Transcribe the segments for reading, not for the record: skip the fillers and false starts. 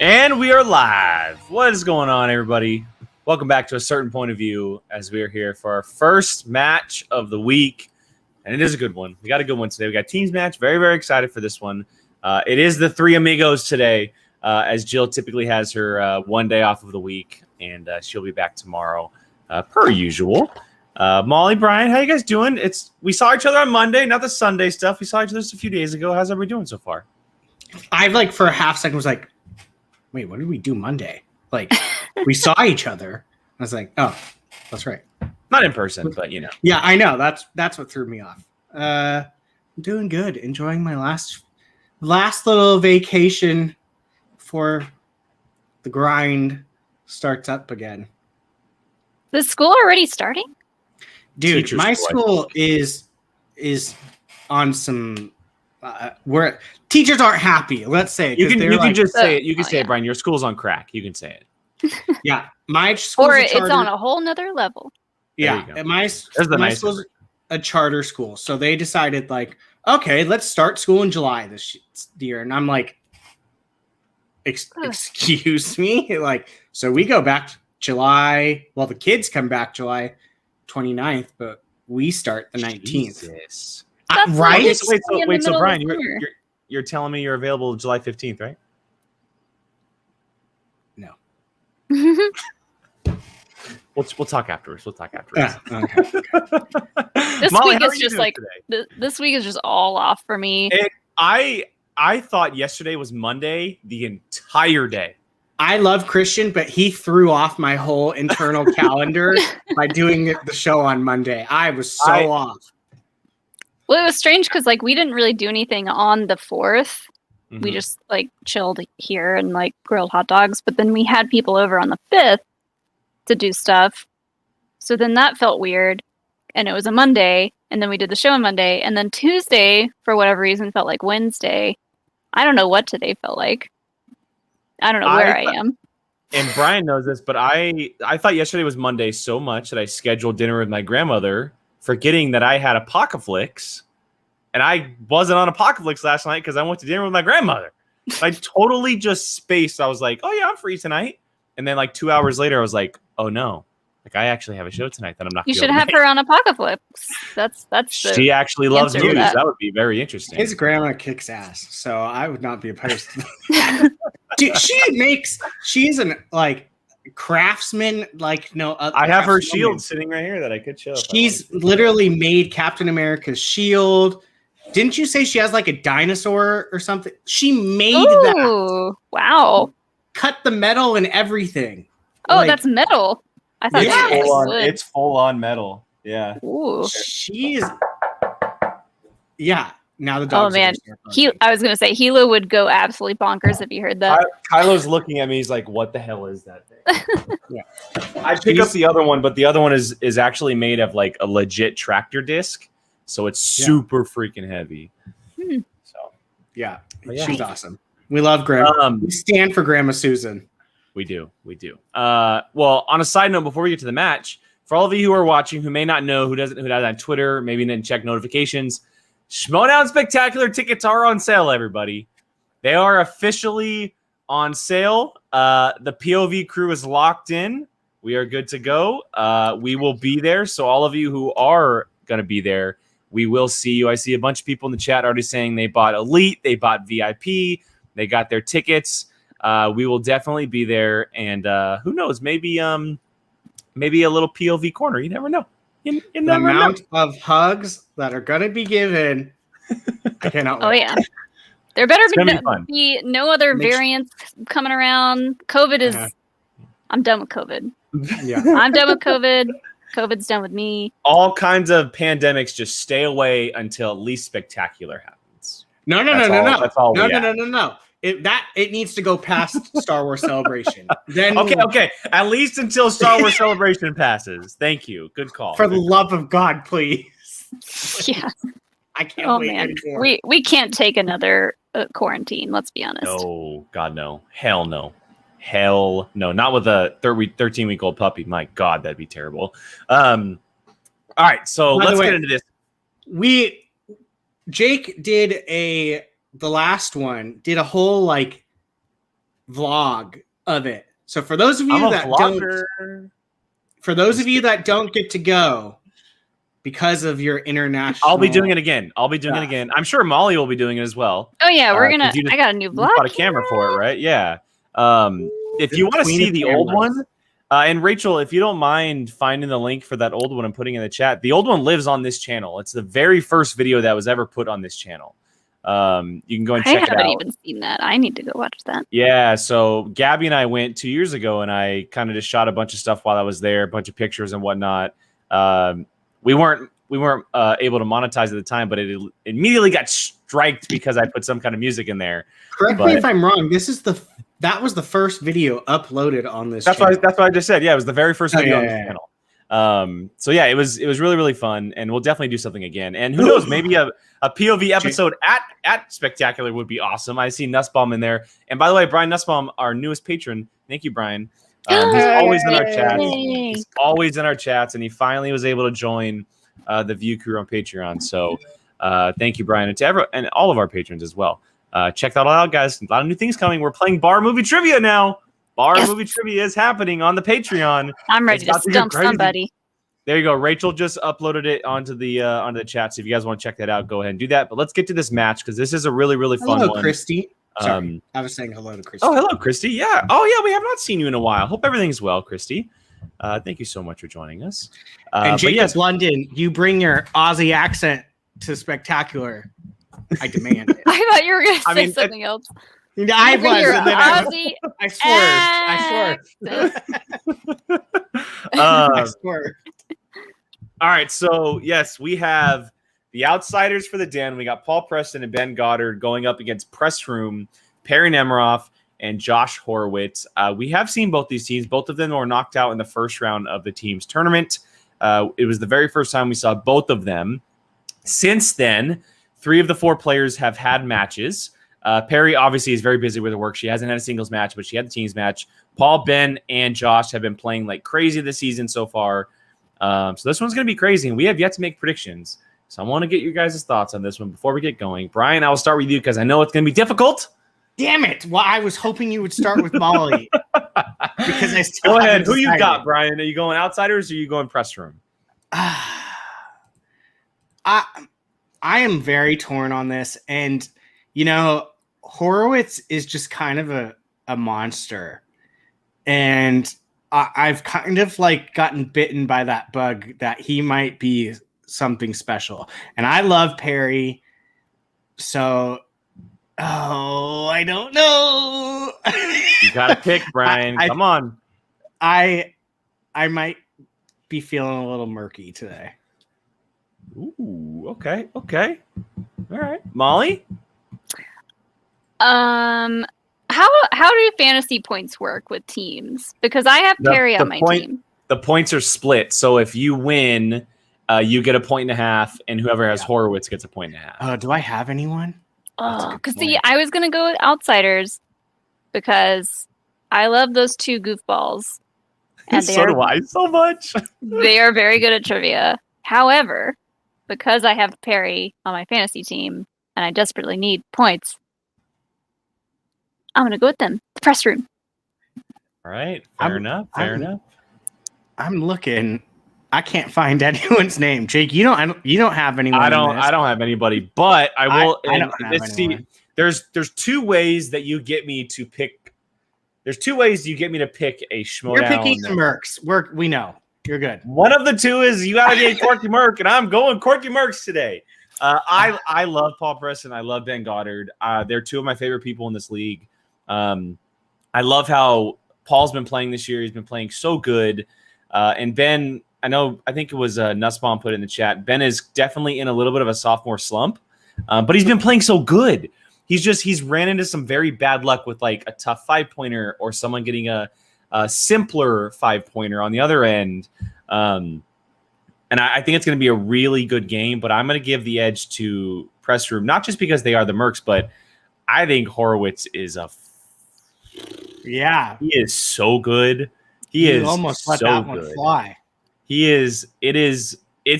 And we are live. What is going on, everybody? Welcome back to A Certain Point of View as we are here for our first match of the week. And it is a good one. We got a good one today. We got teams match. Very, very excited for this one. It is the Three Amigos today, as Jill typically has her one day off of the week. And she'll be back tomorrow, per usual. Molly, Brian, how you guys doing? We saw each other on Monday, not the Sunday stuff. We saw each other just a few days ago. How's everybody doing so far? I for a half second was like, wait, what did we do Monday? Like, we saw each other. I was like, oh, that's right. Not in person, but you know. Yeah, I know. That's what threw me off. I'm doing good. Enjoying my last little vacation before the grind starts up again. Is school already starting? Dude, Teacher my school, school is on some where teachers aren't happy. Let's say You can just say it. You can Oh, say yeah. it, Brian. Your school's on crack. You can say it. yeah, my school Or it's on a whole nother level. There Yeah, you go. my the nice school's a charter school, so they decided like, okay, let's start school in July this year, and I'm like, excuse me, like, so we go back July. Well, the kids come back July 29th, but we start the 19th. Jesus. That's Right? like Wait, so Brian, in the middle of summer. you're telling me you're available July 15th, right? No. We'll talk afterwards. We'll talk afterwards. Yeah, okay. This Molly, week how is are you just doing like today? this week is just all off for me. I thought yesterday was Monday the entire day. I love Christian, but he threw off my whole internal calendar by doing the show on Monday. I was so off. Well, it was strange because like we didn't really do anything on the 4th. We Mhm. just like chilled here and like grilled hot dogs. But then we had people over on the 5th to do stuff. So then that felt weird. And it was a Monday. And then we did the show on Monday. And then Tuesday, for whatever reason, felt like Wednesday. I don't know what today felt like. I don't know where I am. And Brian knows this, but I thought yesterday was Monday so much that I scheduled dinner with my grandmother, forgetting that I had Apocalypse, and I wasn't on Apocalypse last night because I went to dinner with my grandmother. I totally just spaced. I was like, oh yeah, I'm free tonight. And then like 2 hours later, I was like, oh no, like I actually have a show tonight that I'm not. You gonna should have her on Apocalypse. That's She actually loves answer to movies. that. That would be very interesting. His grandma kicks ass, so I would not be opposed to that. Dude, she's an like craftsman, like no other. I have her craftswoman. shield sitting right here that I could show. if I She's wanted to. literally made Captain America's shield. Didn't you say she has like a dinosaur or something? She made that, Ooh, wow. cut the metal and everything. Oh, Like, that's metal. I thought Yeah. that was full on, wood. it's full on metal. Yeah. Ooh. she's yeah. Now the dog. Oh man, I was gonna say Hilo would go absolutely bonkers if you heard that. Kylo's looking at me. He's like, "What the hell is that thing?" Yeah. I picked up the other one, but the other one is actually made of like a legit tractor disc, so it's super freaking heavy. So Yeah, But yeah. she's awesome. We love Grandma. We stand for Grandma Susan. we do. Well, on a side note, before we get to the match, for all of you who are watching who may not know, who doesn't on Twitter, maybe didn't check notifications, Schmoedown Spectacular tickets are on sale, everybody. They are officially on sale. The POV crew is locked in. We are good to go. We will be there. So all of you who are going to be there, we will see you. I see a bunch of people in the chat already saying they bought Elite, they bought VIP, they got their tickets. We will definitely be there. And who knows, maybe a little POV corner. You never know. You The never know. amount of hugs that are going to be given, I cannot Oh wait. yeah. There better It's gonna be fun. be no other Make sure- variants coming around. COVID is. Yeah. I'm done with COVID. Yeah. I'm done with COVID. COVID's done with me. All kinds of pandemics, just stay away until at least Spectacular happens. No. That's all we ask. No. It needs to go past Star Wars Celebration. Then Okay. At least until Star Wars Celebration passes. Thank you. Good call. For the love of God, please. Yeah. I can't Oh wait man. anymore. We can't take another quarantine. Let's be honest. No, God, no. Hell no. Hell no. Not with a 13-week-old puppy. My God, that'd be terrible. All right, so By the let's way, get into this. Jake did the last one, did a whole like vlog of it. So for those of you I'm a that vlogger. don't get to go because of your international, I'll be doing it again. I'm sure Molly will be doing it as well. Oh yeah, we're gonna. 'cause you I got a new You vlog. bought a camera for it, right? Yeah. If you want to Queen see of the old cameras. one, and Rachel, if you don't mind finding the link for that old one and putting it in the chat, the old one lives on this channel. It's the very first video that was ever put on this channel. You can go and I check it out. haven't even seen that. I need to go watch that. Yeah, so Gabby and I went 2 years ago, and I kind of just shot a bunch of stuff while I was there, a bunch of pictures and whatnot. We weren't able to monetize at the time, but it immediately got striked because I put some kind of music in there. Correct me if I'm wrong. That was the first video uploaded on this. That's channel. what I just said. Yeah, it was the very first video on this yeah. channel. So yeah, it was really, really fun, and we'll definitely do something again. And who knows, maybe a POV episode at Spectacular would be awesome. I see Nussbaum in there. And by the way, Brian Nussbaum, our newest patron. Thank you, Brian. He's always in our chats. He's always in our chats, and he finally was able to join the View crew on Patreon. So thank you, Brian, and to everyone and all of our patrons as well. Check that all out, guys. A lot of new things coming. We're playing bar movie trivia now. Movie trivia is happening on the Patreon. I'm ready to stump somebody. There you go. Rachel just uploaded it onto the chat. So if you guys want to check that out, go ahead and do that. But let's get to this match because this is a really, really fun one. Hello, Christy. Sorry, I was saying hello to Christy. Oh, hello, Christy. Yeah. Oh, yeah. We have not seen you in a while. Hope everything's well, Christy. Thank you so much for joining us. And Jacob London, you bring your Aussie accent to Spectacular. I demand it. I thought you were going to say something else. I was. Your And then Aussie I swerved. I swerved. All right. So, yes, we have the outsiders for the Den. We got Paul Preston and Ben Goddard going up against Press Room, Perry Nemiroff, and Josh Horowitz. We have seen both these teams. Both of them were knocked out in the first round of the team's tournament. It was the very first time we saw both of them. Since then, 3 of the 4 players have had matches. Perry obviously is very busy with her work. She hasn't had a singles match, but she had the teams match. Paul, Ben, and Josh have been playing like crazy this season so far. So this one's going to be crazy, and we have yet to make predictions. So I want to get your guys' thoughts on this one before we get going. Brian, I will start with you because I know it's going to be difficult. Damn it. Well, I was hoping you would start with Molly. Because I still go ahead. Who decided. You got, Brian? Are you going outsiders or are you going Press Room? I am very torn on this. And, you know, Horowitz is just kind of a monster. And I've kind of like gotten bitten by that bug that he might be something special. And I love Perry. So, I don't know. You got to pick, Brian. Come on. I might be feeling a little murky today. Ooh, okay. All right. Molly? How do fantasy points work with teams? Because I have Perry on my team. The points are split. So if you win, you get a 1.5, and whoever has Horowitz gets a 1.5. Do I have anyone? Oh, because see, I was gonna go with outsiders because I love those 2 goofballs, and so do I so much. They are very good at trivia. However, because I have Perry on my fantasy team and I desperately need points, I'm gonna go with them. The Press Room. All right, fair enough. I'm looking. I can't find anyone's name. Jake, you don't have anyone. I don't have anybody, but I will. I don't have anyone. There's 2 ways that you get me to pick. There's 2 ways you get me to pick a Schmoedown. You're picking the Mercs. We know. You're good. One of the 2 is you got to get Corky Merc, and I'm going Corky Mercs today. I love Paul Preston. I love Ben Goddard. They're 2 of my favorite people in this league. I love how Paul's been playing this year. He's been playing so good. And Ben, I think it was Nussbaum put it in the chat. Ben is definitely in a little bit of a sophomore slump, but he's been playing so good. He's ran into some very bad luck with like a tough 5-pointer or someone getting a simpler 5-pointer on the other end. And I think it's going to be a really good game, but I'm going to give the edge to Press Room, not just because they are the Mercs, but I think Horowitz is he is so good. He is almost let so that one good. fly. It's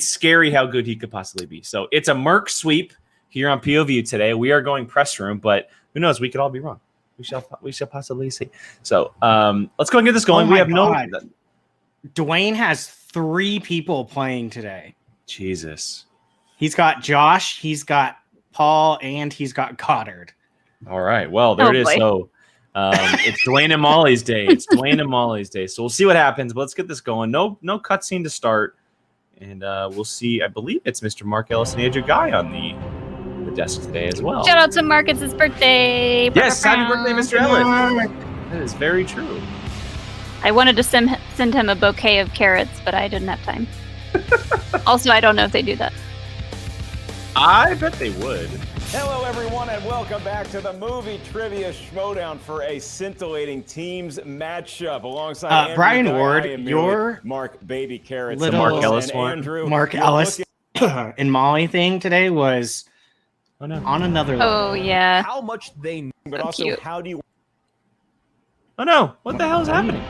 scary how good he could possibly be. So it's a Merc sweep here on POV today. We are going Press Room, but who knows? We could all be wrong. We shall possibly see. So let's go and get this going. Oh We my have God. no. Dwayne has 3 people playing today. Jesus. He's got Josh, he's got Paul, and he's got Goddard. All right. Well, there it is. boy. So it's Dwayne and Molly's day. It's Dwayne and Molly's day. So we'll see what happens. But let's get this going. No cutscene to start. And we'll see. I believe it's Mr. Mark Ellis and Andrew Guy on the desk today as well. Shout out to Mark, it's his birthday. Yes, happy birthday, Mr. Ellis. That is very true. I wanted to send him a bouquet of carrots, but I didn't have time. Also, I don't know if they do that. I bet they would. Hello, everyone, and welcome back to the movie trivia Schmoedown for a scintillating teams matchup alongside Andrew Brian Guy, Ward, I am your Mark Baby Carrots, little- Mark Ellis and one. Andrew. Mark you're Ellis looking- and Molly thing today was Oh no. on another level. Oh, yeah. how much they know, but So also cute. how do you Oh no. What the hell is happening?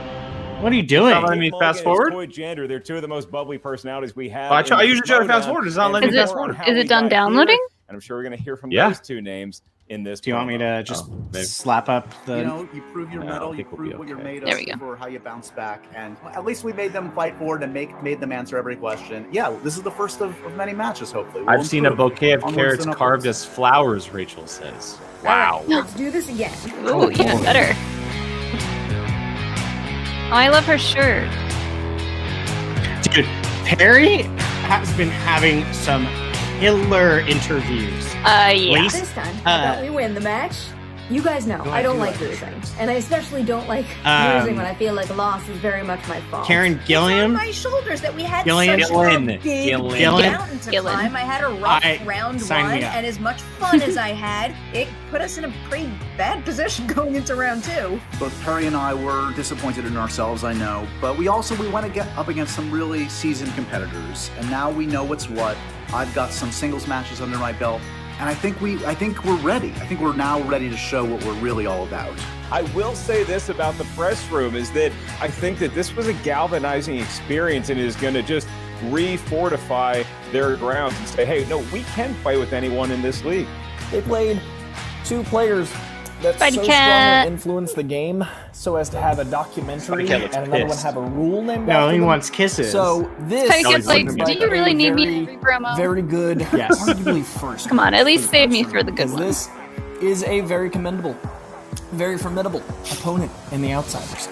What are you doing? Stop letting me fast forward? Toy Jander, they're two of the most bubbly personalities we have. Well, I in usually try to fast Schmoedown, forward. It's not and letting me more fast on forward. how Is we it done got downloading? here, and I'm sure we're going to hear from Yeah. those two names in this. Do you want me promo. to just maybe. slap up the... You know, you prove your No, I mettle, you think we'll be prove what you're okay. made There we of go. for how you bounce back, and at least we made them fight forward and made them answer every question. Yeah, this is the first of many matches, hopefully. We'll I've seen a improve. bouquet of Onwards carrots and carved upwards. as flowers, Rachel says. All right, Wow. let's do this again. Ooh, even better. Oh, I love her shirt. Dude, Perry has been having some killer interviews. Yeah. Please? This time, how about we win the match? You guys know, I don't like losing. And I especially don't like losing when I feel like a loss is very much my fault. Karen It's on Gilliam. my shoulders that we had Gillian? such Gillian. a big Gillian. mountain to Gillian. climb. I had a rough I- round sign one, me up. and as much fun as I had, it put us in a pretty bad position going into round 2. Both Perry and I were disappointed in ourselves, I know, but we went to get up against some really seasoned competitors, and now we know what's what. I've got some singles matches under my belt, and I think we're ready. I think we're now ready to show what we're really all about. I will say this about the press room is that I think that this was a galvanizing experience and is going to just re-fortify their grounds and say, hey, no, we can play with anyone in this league. They played 2 players that Spidey so Cat. strongly influenced the game so as to have a documentary Spidey Cat and looks another one pissed. have a rule named No, after he them. wants kisses. So this Spidey Cat's is like, looking do back you at really need me in very, every promo? very good, Yes. arguably first. Come on, at least save me for the good Because ones. this is a very commendable, very formidable opponent in the Outsiders.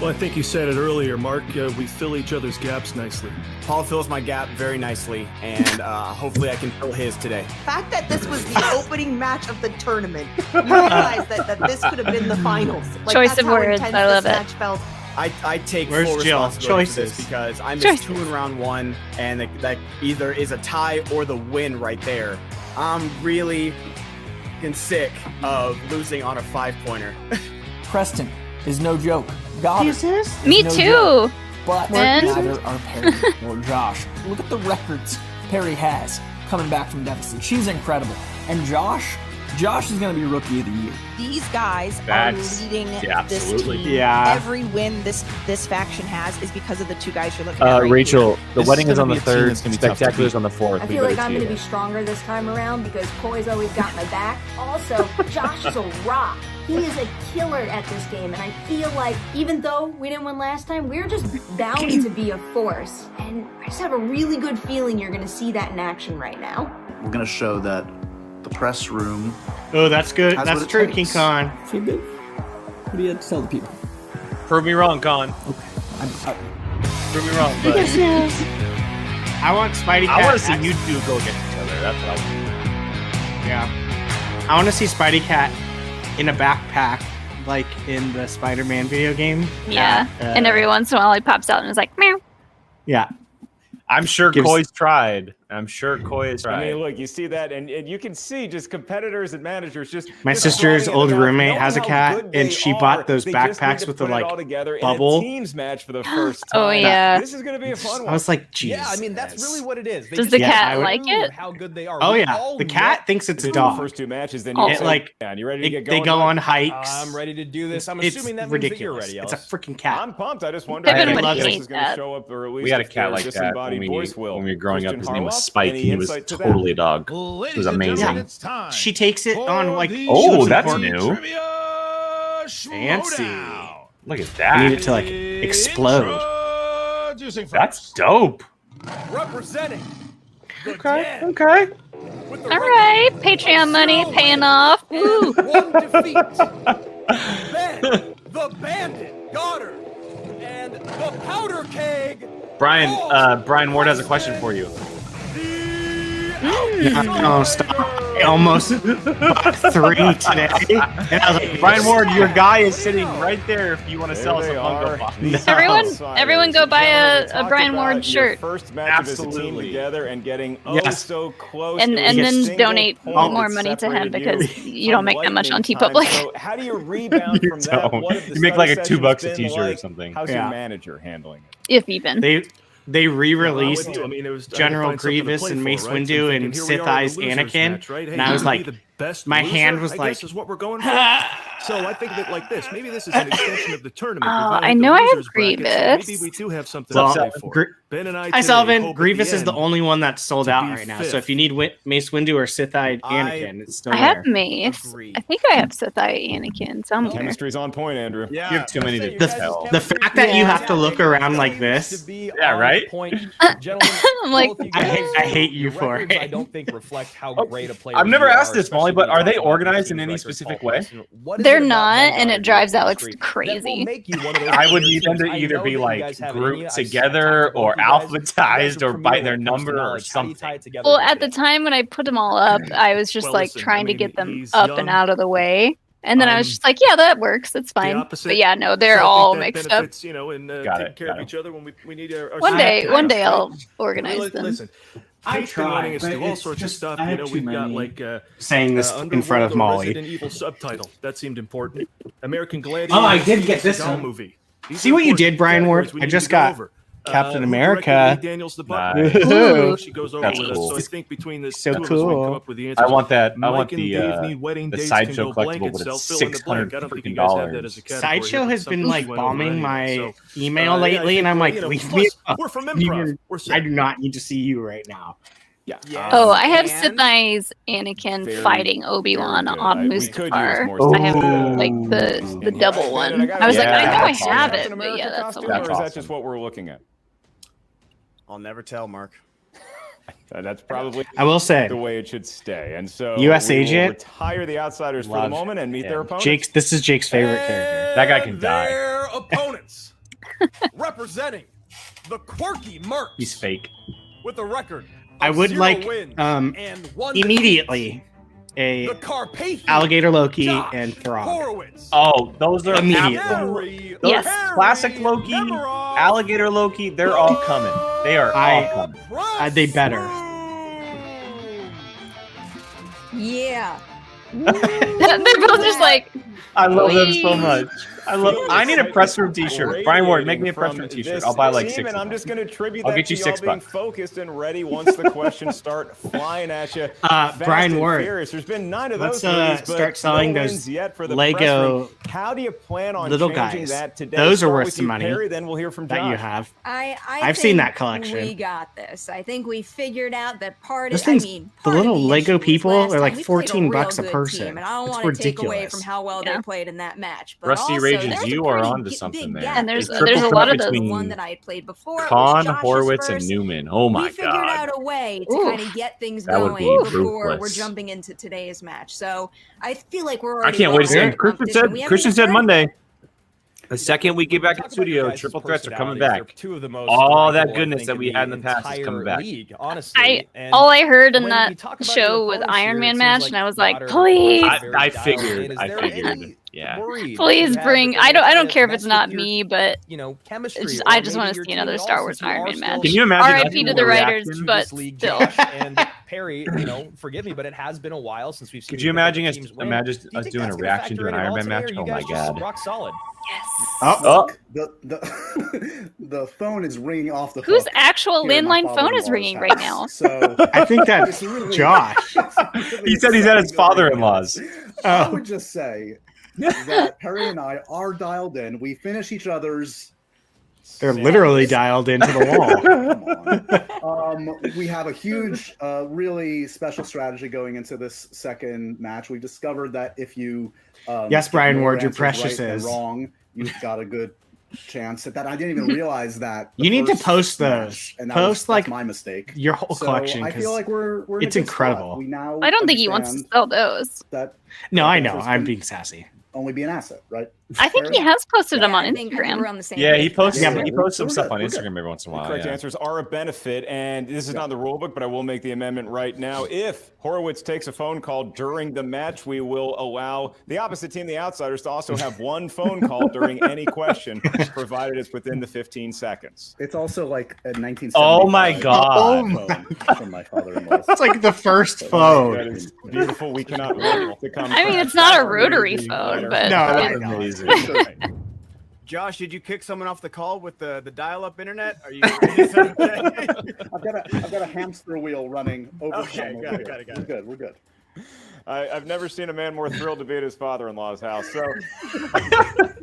Well, I think you said it earlier, Mark. We fill each other's gaps nicely. Paul fills my gap very nicely, and hopefully I can fill his today. The fact that this was the opening match of the tournament, you realize that this could have been the finals. Choice that's of how words, intense I love this it. match felt. I take Where's full Jill? responsibility for this Choices. because I Choices. missed 2 in round 1, and that either is a tie or the win right there. I'm really sick of losing on a 5-pointer. Preston is no joke. Goddard is Me no too. joke. But And- neither are Perry or Josh. Look at the records Perry has coming back from deficit. She's incredible. And Josh is going to be Rookie of the Year. These guys That's- are leading yeah, this absolutely. team. Yeah. Every win this faction has is because of the 2 guys you're looking at right Rachel, here. the This wedding is is on gonna the be a team 3rd. that's gonna be tough to Spectacular's beat. on the 4th. I We feel better like I'm tee going to it be up. stronger this time around because Coy's always got my back. Also, Josh is a rock. He is a killer at this game, and I feel like even though we didn't win last time, we're just bound to be a force. And I just have a really good feeling you're going to see that in action right now. We're going to show that the press room. Oh, that's good. That's That's what it true, King takes. Kong. She good. What do you have to tell the people? Prove me wrong, Con. Prove me wrong, but I want Spidey Cat. I want to see you two go against each other. That's what I want. Yeah. I want to see Spidey Cat in a backpack, like in the Spider-Man video game. Yeah. Uh, And every once in a while he pops out and is like, meow. Yeah. I'm sure Gives- Coy's tried. I'm sure Coy has I tried. mean, look, you see that, and you can see just competitors and managers just. My just sister's throwing it old out, roommate knowing has a how cat, good and they she are. bought those They just need backpacks to with the, put it like, all together in bubble. a teams match for the first time. Oh, yeah. This is going to be a fun one. I was like, geez. Yeah, I mean, that's really what it is. They Does just the Yeah, cat I would- like it? How good they are. Oh We yeah, all the know- cat thinks it's a The dog. first 2 matches, then Oh. you It, say, like, yeah, you ready to get They going? go Like, on hikes. I'm ready to do this. I'm It's assuming that ridiculous. means that you're ready, It's Ellis. a freaking cat. I'm pumped. I just wonder Pippin if would this hate is going to that. show up, or at least We had a if cat their like that disembodied when voice will. we were growing up. Christian His name was Harloff, Spike, any and he was insight to that? totally a dog. It was amazing. She takes it on like. Oh, she lives in that's Portland. new. Fancy. Look at I need that. it to like explode. That's dope. Representing the Okay. Den Okay. with the All right, Patreon money paying off. Woo. one defeat. Then the Bandit, Goddard, and the Powder Keg. Brian Ward has a question for you. No, stop. I almost bought 3 today. And I was like, Brian Ward, your guy is sitting right there if you want to sell There some they Funko are. Pops. Everyone go buy a Talk Brian about Ward your shirt. First match as a team Absolutely. together and getting Yes. so close. And It was a then single donate point more that money to him separated because you you don't make that much on lightning TeePublic. time. So how do you rebound You from that? don't. What have the You make study like a $2 sessions a been t-shirt or like? something. How's Yeah. your manager handling it? If even. they re-released I mean, it was, I had to General find something to Grievous play and for, Mace right? So I'm Windu thinking, and here we Sith are with Eyes the losers Anakin, match, right? Hey, and I was you wanna like, be the best my loser, hand was I like, guess is what we're going for. So I think of it like this. Maybe this is an extension of the tournament. Oh, We've now I hit the know I have losers bracket, so Grievous. maybe we do have something Well, to play for. Gr- Ben and I Hi, today Sullivan. hope at Grievous is the end only one that's sold to out be right now. So fifth. if you need Mace Windu or Sith-eyed I- Anakin, it's still I there. have Mace. Agreed. I think I have Sith Eye Anakin somewhere. Chemistry's on point, Andrew. Yeah. You have too many to The, tell. the fact that you have to look around like this, Yeah, right? I'm like, I hate you for it. I don't think reflect how great a player. I've never you asked are, this, Molly, especially but when are you they talk about organized in team's any record, specific Paul way? Preston. What is they're it about not, them, and it Goddard, drives your Alex chemistry that will crazy. make you one of those I would premier need them teams? to I either know be that you like guys have it in you. grouped I've together talked to both or you guys. You guys alphabetized are or by premier their when it comes to number or knowledge. How do you tie something. it together Well, with at the it? time when I put them all up, I was just Well, like listen, trying I to get mean, them he's up young. and out of the way. And then I was I'm just like, yeah, that works. That's the fine. opposite. But yeah, no, they're So I think all that mixed up. benefits, you know, in Got taking it, care got of it. each other when we need our One day right? I'll organize Like, them. Listen, I Kate's been wanting us try, to but do all it's sorts just- of stuff. I You have know, too we've got many. like saying this in front of Underworld or Molly. Resident Evil subtitle. That seemed important. American Gladiator. Oh, I did get this Seagal one. movie. These See are what you important did, Brian Ward? categories we I need just to go got over. Captain Who America. directed Lee Daniels the Butler? Nice. Ooh. She goes over That's with cool. us. So I think between the So two of us, we can cool. come up with the answers. I want that. I Mike want and Dave need wedding the dates, sideshow can go collectible, blank but itself, it's fill in the blank. I don't think you guys have that as a category. Sideshow but has been something like we went over bombing anyway. my So, email yeah, I lately, think and I'm we're, like, you know, leave plus, me up. we're from You- improv. We're I set. do not need to see you right now. Yeah. Oh, I have And- Sith Eyes Anakin Very, fighting Obi-Wan very good. on We could use Mustafar. more I have stuff. like the And double yeah, one. Brandon, I was like, Yeah, I know I that's have awesome. it, Captain but yeah, America that's costume, the or one. is That's that just awesome. what we're looking at? I'll never tell, Mark. That's probably I will say, the way it should stay. And so US we will agent. retire the outsiders for the Love moment and meet him. their opponents. Jake's. This is Jake's favorite character. That guy can die. Their opponents, representing the quirky Mercs, He's fake. with a record. I of would 0 like wins um and 1 immediately a defeat. The Carpathian alligator Loki Josh and Throg. Horowitz. Oh, those are Immediately. Harry Yes. classic Loki, Nemeroff, alligator Loki. They're all coming. They are all coming. They better. Yeah. They're both just like, I love them so Please. much. I need a press room T-shirt. Brian Ward, make me a press room T-shirt. I'll buy like 6. And I'm just going to attribute I'll that get you to y'all $6. being focused and ready once the questions start flying at you. Brian and Ward, furious. There's been 9 of let's, those movies, but start selling no those wins yet for the Lego press room. How do you plan on little changing guys. that today? Those are Start worth with some you, money Perry, then we'll hear from Josh. that you have. I've seen that collection. We got this. I think we figured out that part Those of things- I mean, the part of little Lego issue was people last are like time we played $14 real a good person. team, and I don't It's want to take away ridiculous. from how well Yeah. they played in that match. But Rusty also, Rages, there's a you are pretty onto big something there. gap and there's It's a triple lot of threat those. the one between that I had played before. it was Khan, Josh's Horowitz, and first. Newman. Oh my we figured god. out a way to Ooh. kind of get things That would going be before we're ruthless. jumping into today's match. So I feel like we're I already can't wait to see well him. in competition. We haven't Christian even said started Monday. The second we get back in Talk about studio, your guys' triple threats are coming personalities. back. They're two of the most All that likable, I goodness think, that we had in the past is entire coming back. league, honestly. And All I heard in when that you talk about show your with opponents Iron here, Man it match, seems and I was like, Goddard please, is very I dialed figured. in. Is I there figured. any Yeah. worry please you have bring. that I don't kind of care if it's mess not with your, me, but you know, chemistry. it's just, or I just maybe want to your see team another at Star all, Wars since you Iron are Man still match. Can you imagine R.I.P. us to doing the a writers, reaction? but this league, still. Josh and Perry, you know, forgive me, but it has been a while since we've seen. Could you either of imagine the us teams win. imagine Do you us think doing a that's gonna reaction to factor an in at Iron all Man today, or match? are you Oh my guys just god. rock solid. Yes. Oh, The phone is ringing off the Whose hook actual here at my landline phone is father-in-law's ringing house. right now? So I think that's it's really, Josh. he said he's at his father-in-law's. I would just say that Perry and I are dialed in. We finish each other's They're literally dialed into the wall. We have a huge, really special strategy going into this second match. We discovered that if you yes, Brian get Ward, your answers precious right and is wrong, you've got a good chance at that. I didn't even realize that. You need to first post match, those. and Post that's like my mistake. Your whole So collection. I feel like we're in it's a good incredible. spot. We now I don't think he wants to understand sell those. that. No, I know. answers I'm can being sassy. Only be an asset, right? I think he has posted them on I think Instagram. we're on the same Yeah, page he with posts that. he posts some we're stuff good, on we're Instagram good. every once in a The while. correct Yeah. answers are a benefit, and this is not the rule book, but I will make the amendment right now. If Horowitz takes a phone call during the match, we will allow the opposite team, the Outsiders, to also have one phone call during any question, provided it's within the 15 seconds. It's also like a 1975. Oh my God. phone from my father-in-law. That's like the first phone. That is beautiful. We cannot wait to come. I mean, it's not a rotary phone, but No, yeah. Amazing. Josh, did you kick someone off the call with the dial-up internet? Are you? I've got a hamster wheel running over. Okay, time got over it, here. got it. We're good. I've never seen a man more thrilled to be at his father-in-law's house. So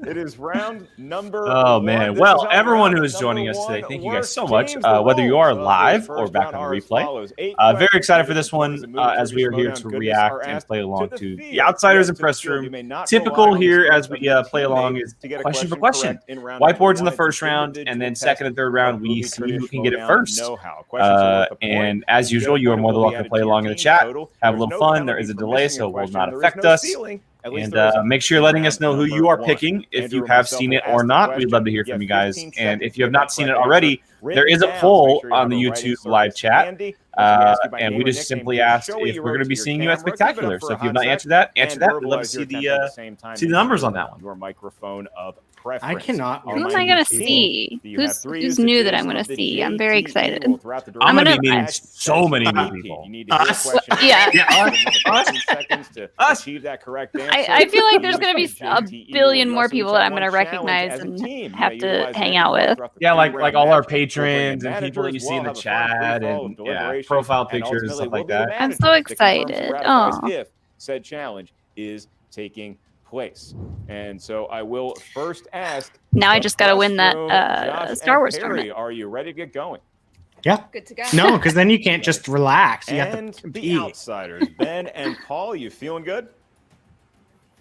it is round number Oh one. man! This Well, is our everyone round who is joining number us today, one. thank you guys so Worst much. teams, the Whether you are roles of live this or first back round on are as replay, follows. 8 very questions excited for as this a one move as through we the are here Schmoedown to goodness react are and asked play along the to field. the Outsiders Yes, and to the Press field. Room. You may not Typical rely on the here scope as of we your play along teammate is to get a question for question. correct in round number Whiteboards in the one. first It's an round, and then individual second and test third round of we movie see who can traditional get it Schmoedown first. know-how. Questions are worth a point. And as You usual, get a you are point, more it than will be welcome to added play to your along in the team's chat. total. Have a There's little no fun. There penalty is a for delay, missing so a it will question. not There is affect no us. stealing. At least And there isn't make sure you're in letting round us know who number you are one. picking. If Andrew you and have myself seen will it ask or the not, we'd love question. to hear You from you have guys. 15 And seconds if to you have get that not seen it correct already, answer there written is a down, so poll make sure you on have the a writing YouTube surface live chat. handy. Once we ask you by And name we or just nickname, simply please asked show what if you we're wrote going to be to your seeing you at camera. Keep it up Spectacular. for So a if you have hot not sec answered that, and answer that. We'd love to verbalize see your attempt at the same time. see the Make numbers sure on that one. Your microphone of preference. I cannot. Who am I gonna see? Who's new that I'm gonna see? I'm very excited. I'm going to gonna- be meeting so many new people. You need to hear a Us. question. Yeah. Us. 15 seconds to Us. achieve that correct answer. I feel like there's Use gonna be the a JTE. billion We'll more also people each that have I'm gonna one challenge recognize as a and team. have You to utilize hang your out with. throughout the Yeah, like three-round all our match. We'll bring in patrons and people that managers. you see in We'll the have a fun chat free-flow of and deliberation, profile and pictures, ultimately stuff we'll like be the that. I'm managers so to confirm excited. some Aw. ratifies if said challenge is taking place. And so I will first ask. Now I the just gotta win that press room, Josh Star and Wars Perry, tournament. Are you ready to get going? Yeah. Good to go. No, because then you can't just relax. You have And to the compete. Outsiders, Ben and Paul, you feeling good?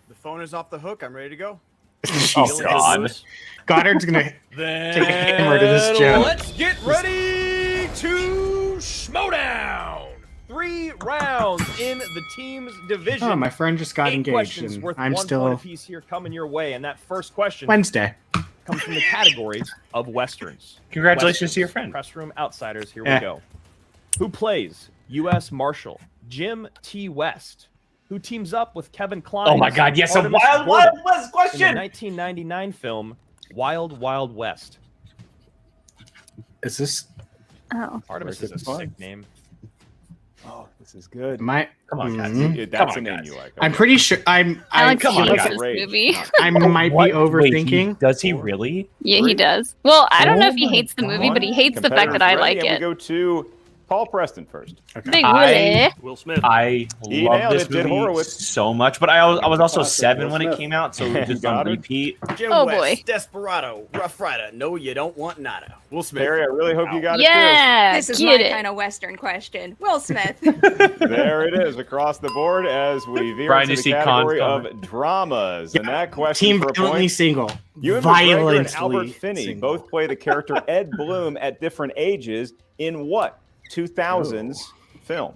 The phone is off the hook. I'm ready to go. Oh, God. Goddard's gonna take a hammer to this joke. Let's get ready to Schmoedown. 3 rounds in the team's division. Oh, my friend just got 8 engaged, questions and worth I'm 1 point still apiece here coming your way, and that first question Wednesday. comes from the category of westerns. Congratulations to your friend. Press room Outsiders. Here Eh. we go. Who plays U.S. Marshal Jim T. West? Who teams up with Kevin Kline? Oh my God! Yes, a Artemis Wild Gordon West in the question. 1999 film Wild Wild West. Is this Oh. Artemis is a sick name. Oh, this is good. my? Come on, guys. Mhm. That's Come a on, name guys. you like. I'm Okay. pretty sure. Alex come on, hates guys. this Rage. movie. I might be What? overthinking. Wait, does he really? Yeah, he Three. does. Well, I don't know Oh if he my hates the movie, God. but he hates the fact that I Competitors like ready, and it. we go to Paul Preston first. Big I- Willie. Will Smith. I He love nailed this it, did movie Horowitz. so much, but I was also Classic 7 Will when it Smith. came out, so it was just on Got it. repeat. Jim Oh, West, boy. Desperado, Rough Rider. No, you don't want nada. Will Smith. Perry, I really hope you got Yeah, This is get my it. kind of Western question. Will Smith. it too. There it is across the board as we veer Brian, into you the see category Cons of dramas. And that question Team for a violently point. single. Ewan McGregor Violently and Albert Finney single. both play the character Ed Bloom at different ages in what 2000s film?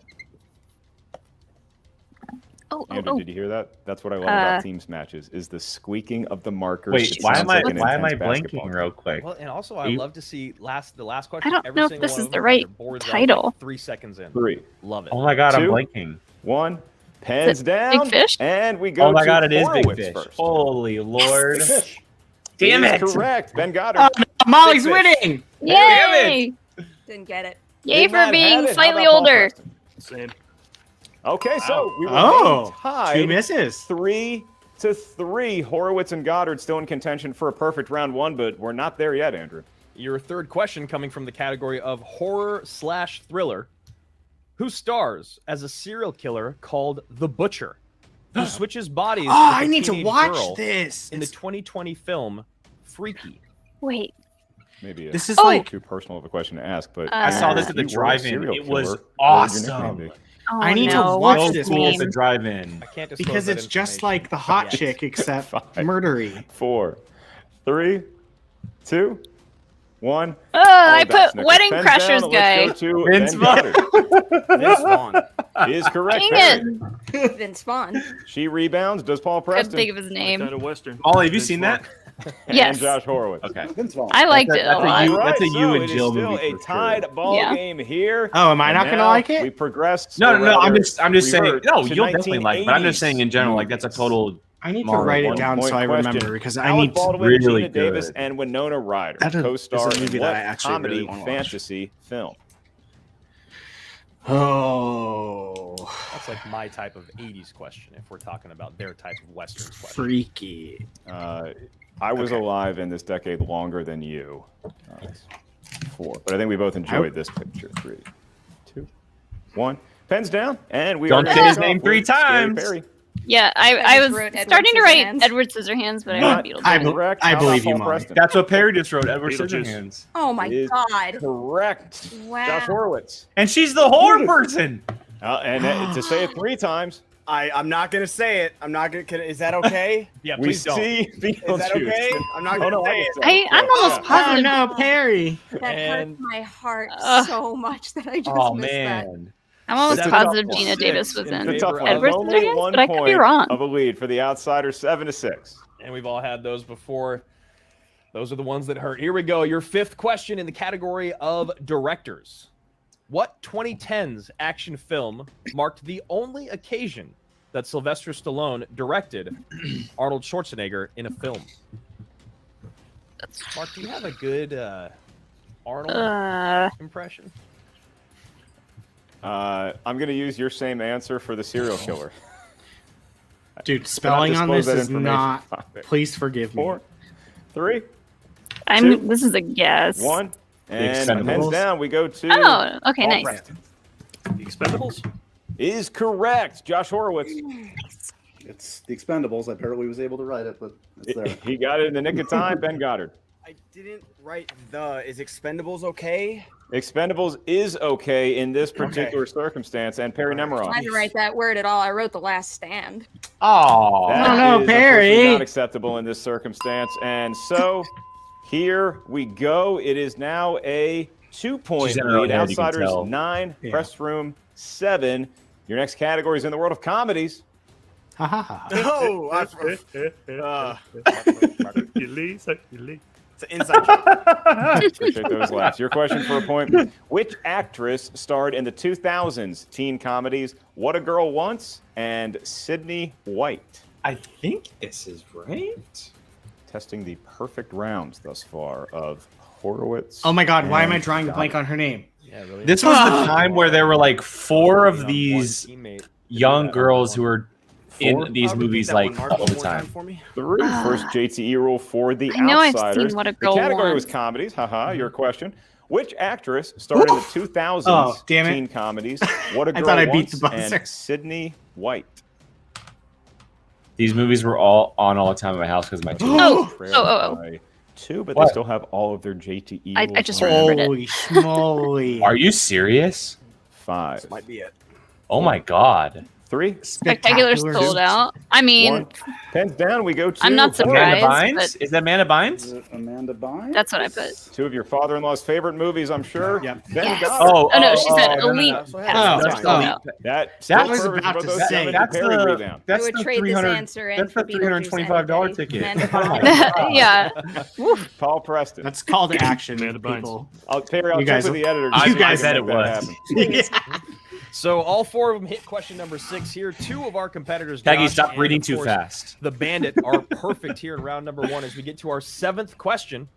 Oh, Andrew, did you hear that? That's what I love about teams matches is the squeaking of the markers. Wait, It why sounds am I like an why am I intense basketball blanking game. real quick? Well, and also I You- love to see the last question. I don't every know if single this one is of the them right have their boards out, title. like 3 seconds in. 3, Love it. Oh my God, I'm 2, blanking. 1. Pens it down. Big Fish? And we go Oh my to God, it is Big Horowitz Fish. first. Holy Lord! Big fish. Damn It it! is correct. Ben Goddard. Oh, no, Molly's Big Fish. winning. Yay! Didn't get it. Yay Did for not have being it. How slightly about Paul older. Preston? Same. Okay, so we were Oh, tied 2 misses. 3-3. Horowitz and Goddard still in contention for a perfect round 1, but we're not there yet, Andrew. Your third question coming from the category of horror/thriller. Who stars as a serial killer called the Butcher, who switches bodies? Oh, with a I need to teenage watch girl this. in the 2020 film Freaky. Wait, maybe This is too personal of a question to ask, but I saw this at the if you were a drive-in. serial It was killer, what would your awesome. nickname be? Oh, I need no. to watch What's this his name? At the drive-in. I can't disclose because that it's just information like the hot yet. chick except 5, murdery. 4, 3, 2, 1. I that's put Nick. Wedding Pens Crashers down. guy. Let's go to Vince Ben Vaughn. Goddard. Vince Vaughn. Is correct. Dang Perry. it. Vince Vaughn. She rebounds. Does Paul Couldn't Preston think of his name. Kind of Western. Ollie, have you Vince seen Vaughn. that? Yes. and Josh Horowitz. Okay. Vince Vaughn. I liked it a that's a lot. you- that's a you and it is Jill still movie a for tied sure. ball Yeah. game here. Oh, am I And not gonna now like it? We progressed. No, or no, no. I'm rather, just saying. revert No, to you'll definitely like it. But I'm just 1980s saying in general, like that's a total. I need to Marvel write it 1 down point so I question. remember because I Alec need to. Baldwin, really Gina Davis, good. and Winona Ryder That is co-star a movie in that what I actually comedy really wanna watch. fantasy film? Oh, That's like my type of 80s question if we're talking about their type of Westerns question. freaky. I was alive in this decade longer than you. 4. But I think we both enjoyed this picture. 3, 2, 1. Pens down, and we Don't are say his gonna name start with 3 Scary times. Perry. Yeah, I just was wrote Edward starting to write Scissorhands. Edward Scissorhands, but I Not wrote Beetlejuice. correct. I How believe about you, Paul Molly. Preston? That's what Perry just wrote. Edward Beetlejuice. Scissorhands. Oh my Is god. correct. Wow. Josh Horowitz. And she's the horror person. And to say it 3 times, I'm not gonna say it. I'm not gonna. Is that okay? Yeah, we please don't. see Beetlejuice. Is that okay? I'm not gonna say it. I'm almost Oh positive. no, Perry! That And- hurt my heart Ugh. so much that I just Oh missed that. man. I'm almost It's a tough positive one. Gina Davis was in in It's a tough one. Edward Only Scissorhands, 1 but I could be point wrong. of a lead for the outsider, 7-6. And we've all had those before. Those are the ones that hurt. Here we go. Your 5th question in the category of directors. What 2010s action film marked the only occasion that Sylvester Stallone directed Arnold Schwarzenegger in a film? Mark, do you have a good Arnold impression? I'm going to use your same answer for the serial killer. Dude, Cannot spelling on disclose this that is information. not. Please forgive me. 4, 3, This is a guess. 1. And Expendables. pens down. We go to Oh, okay, Paul nice. Preston. The Expendables? Is correct. Josh Horowitz. It's the Expendables. I barely was able to write it, but it's there. He got it in the nick of time. Ben Goddard. I didn't write the. Is Expendables okay? Expendables is okay in this particular circumstance. And Perry I Nemiroff. didn't write that word at all. I wrote The Last Stand. Oh. That Oh, no, is Perry. unfortunately not acceptable in this circumstance. And so here we go. It is now a 2-point She's in her own lead. head, you can Outsiders tell. 9, Yeah. Press Room 7. Your next category is in the world of comedies. Ha ha ha. No. Hercules, Hercules. It's an inside joke. Appreciate those laughs. Your question for a point. Which actress starred in the 2000s teen comedies What a Girl Wants and Sydney White? I think this is right. Testing the perfect rounds thus far of Horowitz. Oh my god, why am I and drawing a blank Goddard. on her name? Yeah, really. This was the time where there were like 4 of One these teammate to do young that. girls who were Four? in these Repeat movies that like one, Mark, all one the more time. for me. 3. First JTE rule for the I know I've outsiders. seen What a The Girl category was Wants. comedies. Haha, your question. Which actress starred in the 2000s Oh, damn it. teen comedies What a I Girl thought I beat Wants the buzzer. and Sydney White? These movies were all on all the time at my house because my two. Oh, Trailed oh. by 2, but What? they still have all of their JTE I rules just on. remembered it. Holy schmoly. Are you serious? 5, This might be it. Oh my god. 3, Spectacular sold out. I mean, 1. Pens down. We go to I'm not Amanda surprised. Bynes? but Is that Amanda Is Bynes? it Amanda Bynes? that's what I put. 2 of your father-in-law's favorite movies, I'm sure. Yep. Ben Yes. Goddard. Oh, no, she said no, no, elite. no. So Yes, Oh, that's oh. sold out. That That still was covers about both to those say. seven That's Perry the rebound. that's I would the trade this 300 answer in that's for the Beetlejuice $325 and ticket. Amanda Bynes. Yeah. Paul Preston. That's called action, Amanda Bynes. people. Terry, I'll You check guys- with the editor. I to see if guys we said can it make that was. happen. So all 4 of them hit question number 6 here. 2 of our competitors, Peggy, Josh stop and, reading of too course, fast. The Bandit, are perfect here in round number 1 as we get to our 7th question.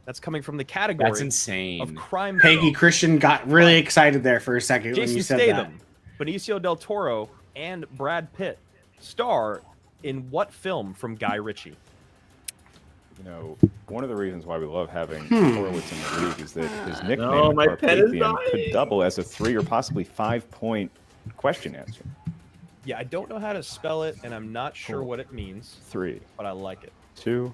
That's coming from the category That's insane. of crime. Peggy film. Christian got really excited there for a second when Jason you said Statham, Benicio del Toro, and Brad Pitt star in what film from Guy Ritchie? You know, one of the reasons why we love having Hmm. Horowitz in the league is that his nickname No, my pen is Carpathian could dying. double as a 3 or possibly 5-point question answer. Yeah, I don't know how to spell it, and I'm not sure what it means, 3, but I like it. 2,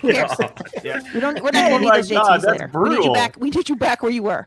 Who cares? Yeah. We're not Oh gonna need my those God, JTs that's later. We need you brutal. back. We need you back where you were.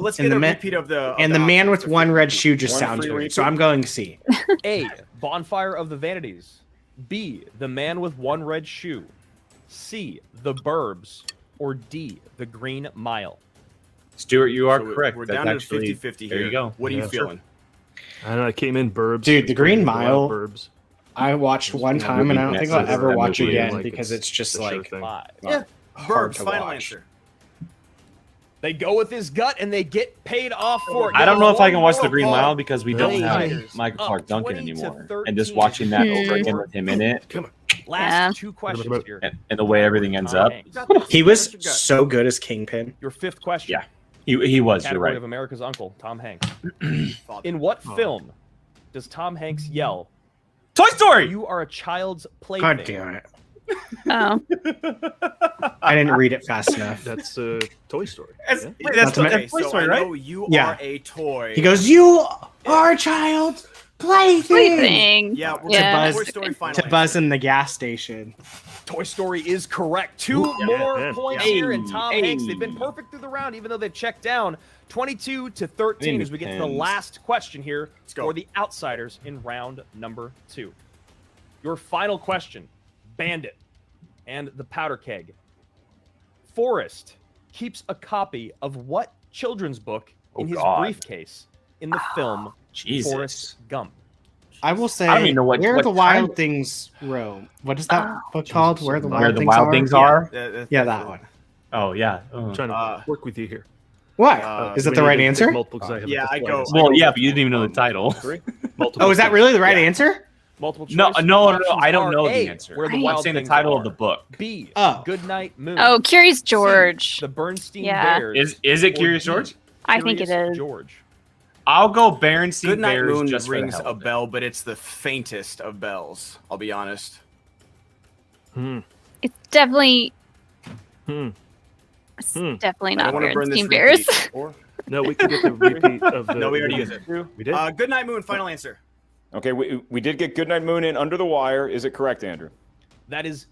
Let's And get the a ma- repeat of the. And the man with one red shoe just One sounds free weird. So repeat? I'm going C. A. Bonfire of the Vanities. B. The Man with One Red Shoe. C, The Burbs, or D, The Green Mile? Stuart, you are So correct. We're That's down to actually 50-50 there here. you go. What are you Yeah, feeling? I don't know. I came in Burbs. Dude, The Green Wild Mile- Burbs. I watched one time, and I don't think I'll ever That watch movie, again like, because it's just a sure like thing. 5. Yeah. hard Burbs, to final watch. answer. They go with his gut and they get paid off for it. I don't know if I One can watch more The Green call. Mile because we don't have Outsiders Michael up Clark Duncan 20 to anymore. And just 13. watching that Hmm. over again with him in it Last Yeah. 2 questions here. and the way everything ends Tom up. Hanks. He was so good as Kingpin. Your 5th question. Yeah. He was, you're Category right. of America's Uncle, Tom Hanks. In what film does Tom Hanks yell, Toy Story! "You are a child's plaything"? God damn it! Oh, I didn't read it fast enough. That's Toy Story. That's, Yeah. wait, that's, Not to that's Toy so Story, I right? know you Yeah. are a toy. He goes, "You are a child's plaything." plaything. Yeah, we're Yeah. gonna To Toy buzz, Story final to answer. buzz in the gas station. Toy Story is correct. 2 more yeah. points Hey, here, and Tom hey. Hanks, they've been perfect through the round, even though they've checked down 22 to 13 as we get to the Depends. last question here go. for the Outsiders in round number 2. Your final question, Bandit and the Powder Keg. Forrest keeps a copy of what children's book in his God. briefcase in the film Jesus. Forrest Gump? I will say, I don't even know what Where the kind Wild of- Things Roam. What is that book called? Where the Where Wild the Things Wild Are? Things Are? Yeah, that one. Oh, yeah. I'm trying to work with you here. What? Is We it the need right to pick answer? multiple 'cause I have Yeah, a I couple go- others. Well, yeah, but you didn't even know the title. Multiple Oh, is that choice. really the right answer? Multiple choice. No, no, Options I don't are know A, the answer. Where the I'm Wild I'm saying the Things title Are. of the book. B. Oh. Goodnight Moon. Oh, Curious C, George. The Bernstein Yeah. Bears. Is it or Curious D, George? I think it Curious is. George. I'll go Berenstain Goodnight Bears Moon just for the rings hell a of it. bell, but it's the faintest of bells. I'll be honest. It's definitely. Hmm. It's Hmm. definitely I not don't want to burn this Bernstein Bears. repeat. Or- No, we can get the repeat of the. No, we already used it. We did. Goodnight Moon, final answer. Okay, we did get Goodnight Moon in Under the Wire. Is it correct, Andrew? That is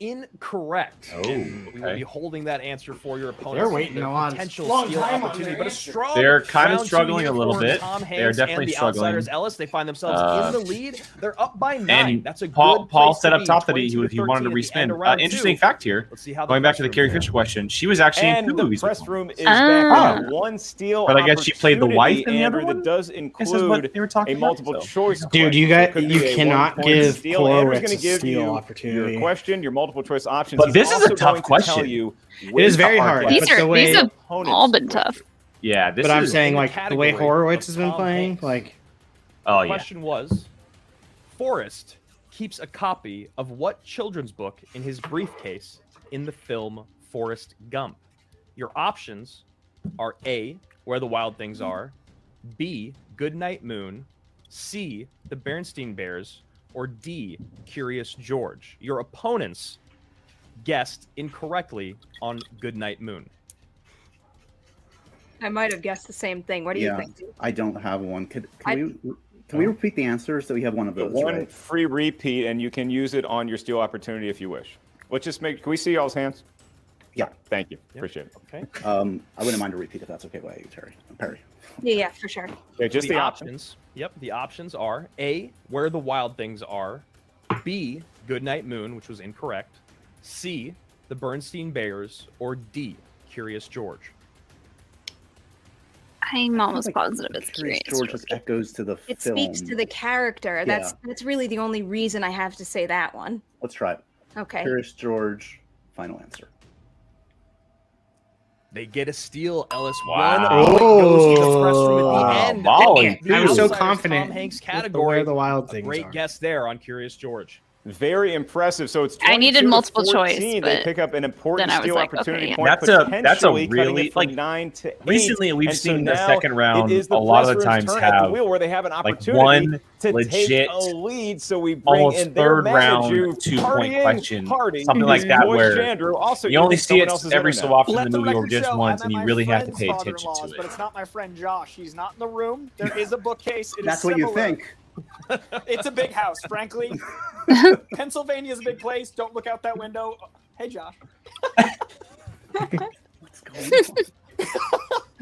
incorrect. Oh, And we will okay. be holding that answer for your opponent. They're waiting Their a lot. potential Long steal time on opportunity, their but a answer. strong. They're kind of round two struggling here a little for bit. Tom They're Hanks definitely and the struggling. Outsiders. Ellis, they find themselves in the lead. They're up by 9. And That's a Paul good Paul place said to up be, top that he 22 to wanted to 13 at the end of respin. round Interesting 2. fact here. Let's see how Going back to the press Carrie room Fisher question, she was actually in And two the movies. press before. room is Ah. back with one steal. But I guess she played the wife in the other Andrew, one? that does This is what include they were talking a about, multiple so. choice. Dude, you question. So got it could you be a cannot 1 point give steal. Andrew's Horowitz going a to give steal you opportunity. your question, your multiple choice options. But He's this is a also tough going to question. tell you It is very which hard. These but are the way, these have opponents all been would tough. Yeah, this but I'm is. saying in the like the way category Horowitz of has been Tom playing, Hanks. like Oh The yeah. question was, Forrest keeps a copy of what children's book in his briefcase in the film Forrest Gump? Your options are A, Where the Wild Things Are, B, Goodnight Moon, C, The Bernstein Bears, or D, Curious George. Your opponents guessed incorrectly on Goodnight Moon. I might have guessed the same thing. What do you think? I don't have one. Can I- we repeat the answer so we have one of those? one right? free repeat, and you can use it on your steal opportunity if you wish. Let's just make. Can we see y'all's hands? Yeah. Thank you. Appreciate it. Okay. I wouldn't mind a repeat if that's okay by you, Perry. Yeah, for sure. Okay, just the options. Yep, the options are A, Where the Wild Things Are, B, Goodnight Moon, which was incorrect, C, The Bernstein Bears, or D, Curious George. I'm almost like positive it's Curious Curious George George. just echoes to the It film. speaks to the character. That's really the only reason I have to say that one. Let's try it. Okay. Curious George, final answer. They get a steal, Ellis. Wow. One point goes to the press room at the Wow. end. Molly, The I'm so Outsiders confident Tom Hanks with the category. Where the Wild Things Great Are. guess there on Curious George. Very impressive. So it's I needed 22 to multiple 14. choice, They but pick up an important then I was steal like, opportunity okay, point. That's a potentially cutting really, it from like, 9 to 8. Recently, we've And so seen the now second round it is the a lot of press the room's times turn at the have wheel where they have an like opportunity one to legit, take a lead. So we bring almost in their third round manager, 2-point partying question, party, something like that, Boyd where Jandrew, also you only using see someone it else's every so internet. often Let in the movie or record just show, once, I'm and at you my really have to friend's pay attention father-in-law's, to But it. it's not my friend Josh. He's not in the room. There is a bookcase. It is That's what you similar. think. It's a big house, frankly. Pennsylvania's a big place. Don't look out that window. Hey, Josh. What's going on?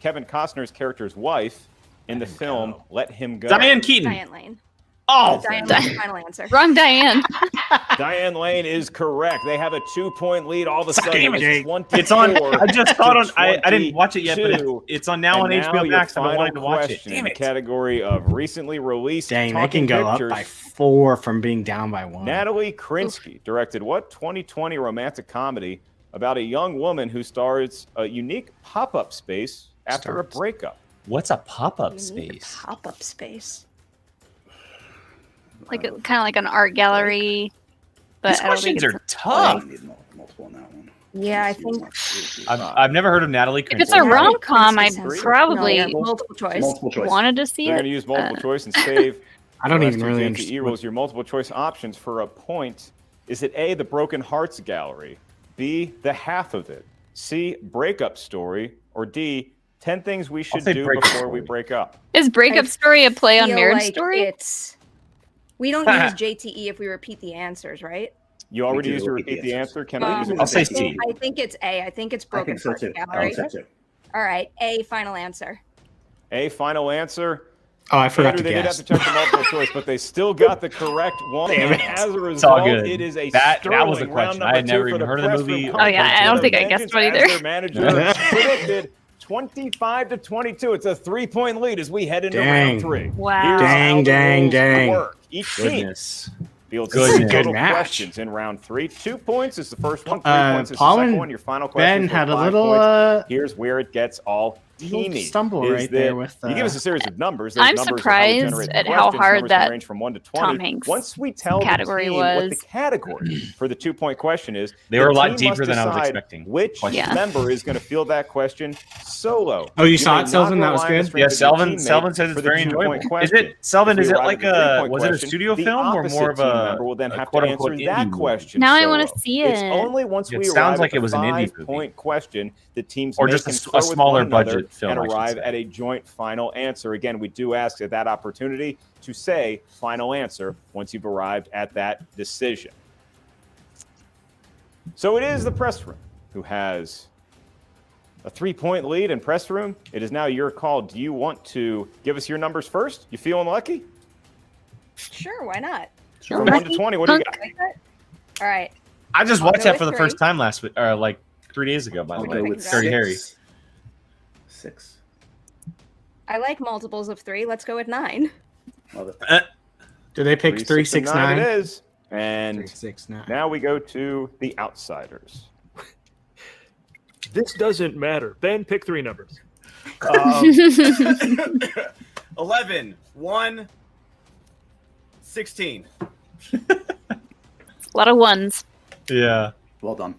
Kevin Costner's character's wife in the film Let Him Go? Diane Keaton. Diane Lane. Oh, Diane Lane's final answer. Wrong Diane. Diane Lane is correct. They have a 2-point lead. All of a sudden, it's on. I just saw it on. I didn't watch it yet, but it's on now on HBO Max. I've been wanting to watch it. In the category of recently released. Dang, they can go up by 4 from being down by 1. Natalie Krinsky directed what 2020 romantic comedy about a young woman who starts a unique pop-up space after a breakup? What's a pop-up space? Pop-up space. Like kind of like an art gallery. But These I don't think questions it's are tough. Multiple on that one. Yeah, I think I've never heard of Natalie Krinsky. if it's a rom-com, I probably multiple choice. Multiple choice. wanted to see They're it. going to use multiple choice and save. I don't the even rest of really JTE understand. rules. Your multiple choice options for a point. Is it A, the Broken Hearts Gallery, B, the half of it, C, breakup story, or D, 10 things we should say do breakup before story. we break up? Is Breakup Story a play on feel Marriage like Story? We don't use JTE if we repeat the answers, right? You already do used your repeat repeat the the answers. answer. Can I use it? I'll say I think- C. I think it's A. I think it's I Broken think so Hearts too. Gallery. All All right, A, final answer. A, final answer. Oh, I forgot Andrew, to they did have guess. to check the multiple choice, but they still got the correct one. Damn And it. as a It's all result, good. it is a That was a sterling question. round I had number never two even for heard of the the Press Room movie. Oh, yeah, I don't think I guessed one either. As their manager predicted 25-22. It's a 3-point lead as we head into Dang. round 3. Wow. Here's Dang, how the dang, rules dang. work. Each team Goodness. fields This is a 6 good total match. questions in round 3. 2 points is the first one. 3 points is Paul the second and one. Your final question Ben is had a 5 little points. Here's where it gets all little teamy. stumble is right that there with, you give us a series of numbers. Those I'm numbers are how we surprised generate the at how questions. hard Numbers can that range from 1 to 20. Tom Hanks Once we tell category the team what the was. category for the 2-point question is, They the were a lot team must deeper than I was decide expecting. Which Yeah. member is going to field that question solo? Oh, you saw may it, not Selvin? That was rely on the good? strength Yeah, of your Selvin teammate says it's for the very 2-point enjoyable. Is question. it, Selvin, If we is it arrive like at the a, 3-point was it a question, studio the film or opposite more of team a, member will then have to quote-unquote answer indie that movie? question Now I solo. wanna see It's it. only once It we sounds arrive like at it was the an indie movie. 5-point question, the teams Or may just confer a with smaller one another budget film, and I should arrive say. at a joint final answer. Again, we do ask at that opportunity to say final answer once you've arrived at that decision. So it is the press room who has a 3-point lead in press room. It is now your call. Do you want to give us your numbers first? You feeling lucky? Sure, why not? From 1 to 20, what do you got? All right. I just I'll watched go that for the with first 3. time last week, or like 3 days ago, by the I'll way. go with Dirty Harry. 6. I like multiples of 3. Let's go with 9. Love it. Do they pick 3, 6, and 9 it 369? is. And 369. now we go to the outsiders. This doesn't matter. Ben, pick 3 numbers. 11, 1, 16. A lot of ones. Yeah. Well done.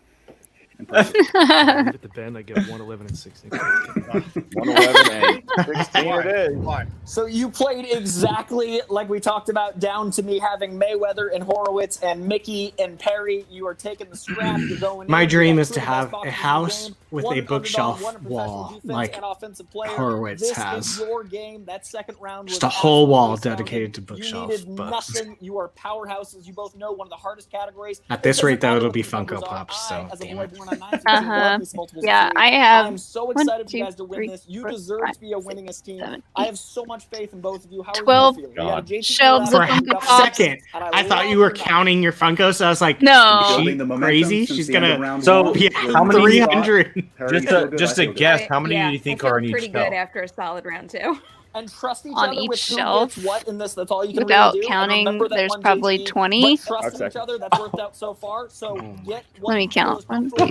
Leave it to Ben. I get 1, 11, and 16. 111 and 16 it is. So you played exactly like we talked about, down to me having Mayweather and Horowitz and Mickey and Perry. You are taking the scrap. You're going My in. dream You is got to 2 of the have best boxers a in the house game, with one a an underdog, bookshelf one a professional wall defense like and offensive player. Horowitz This has. is your game. That second round Just was a whole wall absolutely dedicated to astounding. bookshelf You needed books. nothing. You are powerhouses. You both know one of the hardest categories. At this rate, though, It it'll doesn't be matter what the Funko numbers are. Pops, so I, as a damn boy it. born on 9/15, Uh-huh. love these multiples of Yeah, 3. I have I'm so 1, excited for 2, you guys to win 3, this. You 4, deserve 5, to be a winningest team. 7, I 8. have so much faith in both of you. How are 12 you feeling? We got a JT shelves For of a Funko left, Pops. second, and I thought love you were your numbers. counting your Funko, so I was like, No. is Building she the momentum crazy? since She's the end of gonna round So, one. be how many- 300. Perry, you Just feel a, good? just I a feel good. guess, how many Yeah, do you think I feel are on each pretty shelf? good after a solid round 2. And trust each On other each with who shelf, gets what in this. That's all you can without really do. And counting, remember that there's one probably JT, 20. But trust in each other. That's worked out so far. So get Let me count. 1, 2,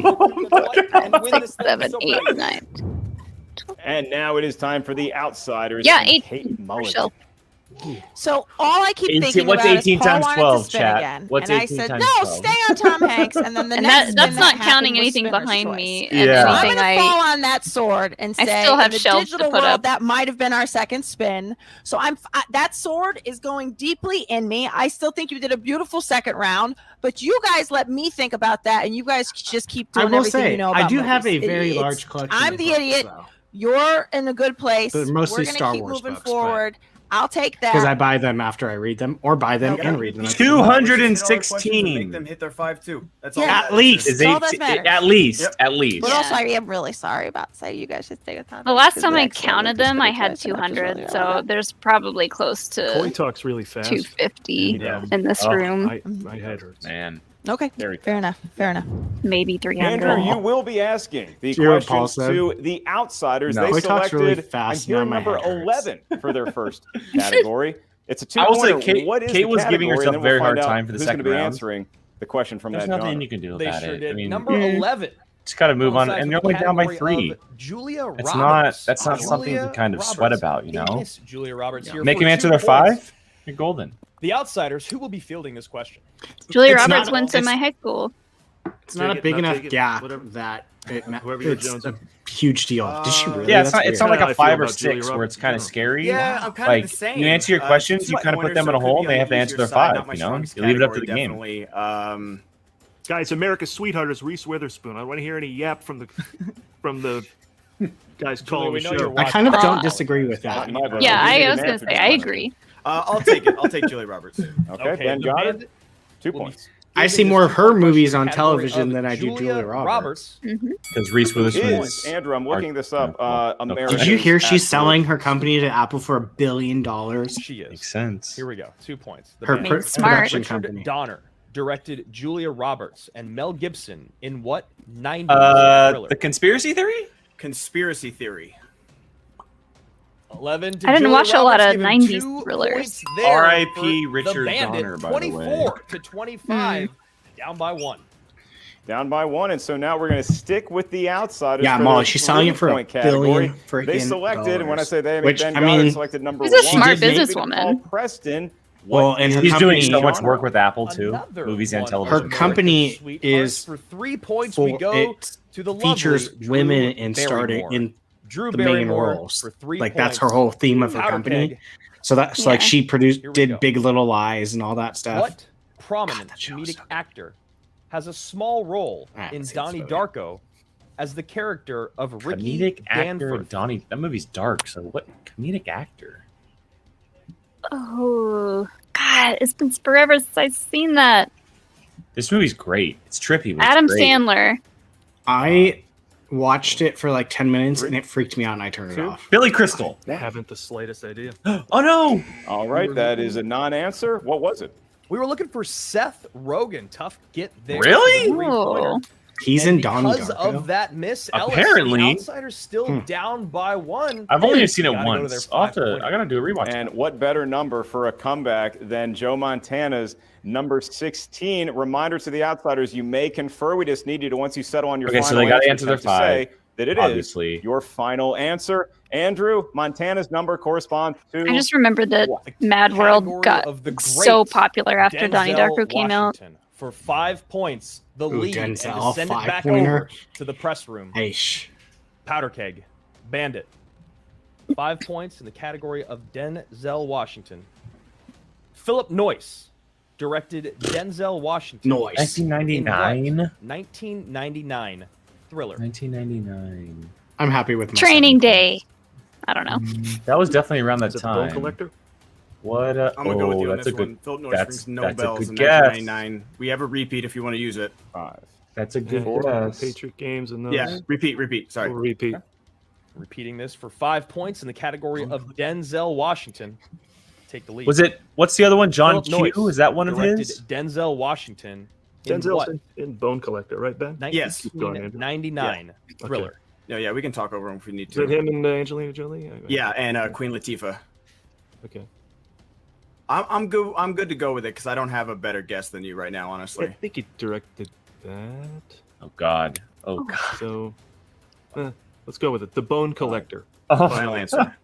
3, 6, 7, 8, 9. And now it is time for the outsiders. Yeah, and 8 Kate per Mulligan. shelf. So all I keep 18 thinking what's about 18 is Paul times wanted 12, to spin chat? again, What's and I 18 said, times "No, 12? stay on Tom Hanks." And then the And next that's spin not that counting happened was anything Spinner's behind Choice. me. Yeah. And So I'm anything gonna I fall on that sword and I say, still have in the shelves to digital put world, up. that might have been our second spin. So that sword is going deeply in me. I still think you did a beautiful second round, but you guys let me think about that, and you guys just keep I doing will everything say, you know about I do have a movies. very It's- large collection. I'm of the books, idiot. though. You're in a good place. But mostly We're gonna Star keep Wars moving books, but- forward. I'll take that. Because I buy them after I read them, or buy them and read them. 216. Make them hit their 5-2. That's all. Yeah. At least. Is That's all that matters. at least. Yep. At least. But also, I am really sorry about saying you guys should stay with that. The last time I counted them, I had 200, so there's probably close Koi to talks really fast. 250 Yeah. in this room. My head hurts. Man. Okay, fair enough. Fair enough. Maybe 300. Andrew, you will be asking the Hear what Paul questions said? to the outsiders. No. They Koi talks selected really fast, I'm hearing now my number head hurts. 11 for their first category. It's a I will say two-pointer. What is Kate the was giving category? herself And then a very we'll hard find out time for the who's second gonna be round. answering the question from There's that nothing genre. you can do They about sure it. did. I mean, Number 11. just got to move on, Coincides and with you're only the down by category 3. of Julia It's Roberts. not. That's not something Julia to kind of sweat Roberts. about, you know. Miss Julia Roberts here Make for him answer 2 their points. 5. You're golden. The outsiders, who will be fielding this question? Julia It's Roberts not- went to it's- my high school. It's not Take a it, big not enough take it, gap whatever. that Whoever you're, it's Jonesy. a huge deal. Did she really? Yeah, it's That's not. It's not weird. like I a feel 5 or about Julia 6 where Roberts it's kind in of general. scary. Yeah, I'm kind like of the same. you answer your questions, Two you kind of put pointers, them so in a it could hole, be and they on have to the answer their easier side, 5. not my You know, strongest you leave it up to the category, game. definitely. Guys, America's sweetheart is Reese Witherspoon. I don't want to hear any yap from the guys calling we the know you're show. I kind of Uh, don't disagree with that. My vote. Yeah, You I didn't was gonna answer say the I question. agree. I'll take it. I'll take Julia Roberts. Okay, Ben the got band it. 2 will be points. I see fielding more this of her two-part movies question on category television of than I do Julia Roberts. Because Reese Witherspoon is. Andrew, I'm looking this up. Did you hear she's Absolute- selling her company to Apple for $1 billion? She is. Makes sense. Here we go. 2 points. The Her band. Being smart. production Richard company. Donner directed Julia Roberts and Mel Gibson in what 90s thriller? The conspiracy theory. Conspiracy theory. 11 to I didn't Julia watch a lot Roberts, of giving 90s 2 thrillers. points there R.I.P. for Richard the Bandit, Donner, by the way. 24 to 25, down by 1. Down by 1, and so now we're going to stick with the outsiders. Yeah, for Molly, the she's selling it for three-point $1 category. billion freaking They selected, and when I dollars. say they, I mean Which, Ben I Goddard mean, selected number She's a 1. smart She did make- Paul businesswoman. Preston. Well, and her He's doing company, so much work with Apple too, Another movies and one television. of Her America's company sweethearts. is For 3 points, we for go it to the lovely features Drew women in starting Barrymore. in Drew the main Barrymore roles. for 3 Like points. that's her whole theme of her Powder company. keg. So that's like Yeah. she produced, Here we did go. Big Little Lies and all that stuff. What prominent that show was comedic so good. actor has a small role I haven't in seen Donnie this movie. Darko as the character of Ricky Comedic actor Danforth? Donnie. That movie's dark. So what? Comedic actor. Oh God, it's been forever since I've seen that. This movie's great. It's trippy. But Adam it's great. Sandler. I watched it for like 10 minutes and it freaked me out and I turned it Two. off. Billy Crystal. I haven't the slightest idea. Oh no! All right, that is a non-answer. What was it? We were looking for Seth Rogen. Tough get there. Really? Three-pointer. He's And in Donnie because Darko. of that miss, Ellis, Apparently. the outsiders still down by 1. I've only seen it Gotta go to once. their I'll have to. 5-point. I gotta do a rewatch. And what better number for a comeback than Joe Montana's number 16? Reminder to the outsiders, you may confer. We just need you to, once you settle on your Okay, final so they gotta answer answer, their to say 5, that it is obviously. your final answer. Andrew, Montana's number corresponds to... I just remembered that The Mad World category got of the so great popular after Donnie Denzel Darko came out. Washington for 5 points, the Ooh, lead, and to Denzel, send it back 5-pointer. over to the press room. Hey, shh. Powder keg, Bandit. 5 points in the category of Denzel Washington. Philip Noyce directed Denzel Washington. Noise. 1999. 1999 thriller. 1999. I'm happy with my Training Day. I don't know. That was definitely around that Is it the Bone time. Collector? What? I'm gonna go with you on that's this a good. one. Philip Noyce that's- rings no that's a bells good in guess. 1999. We have a repeat if you want to use it. 5. That's a good Yeah, guess. Patriot games and those. Yeah, repeat. Sorry. We'll repeat. Repeating this for 5 points in the category of Denzel Washington. Take the lead. Was it? What's the other one? John Philip Q. Noyce Is that one of directed his? Denzel Washington in Denzel's what? in Bone Collector, right, Ben? Yes. Keep going, Andrew. 1999 thriller. Yeah, we can talk over him if we need Is to. it him and Angelina Jolie? Yeah, and Queen Latifah. Okay. I'm good. I'm good to go with it because I don't have a better guess than you right now, I honestly. think he directed that. Oh God. Oh God. So, let's go with it. The Bone Collector. Final answer.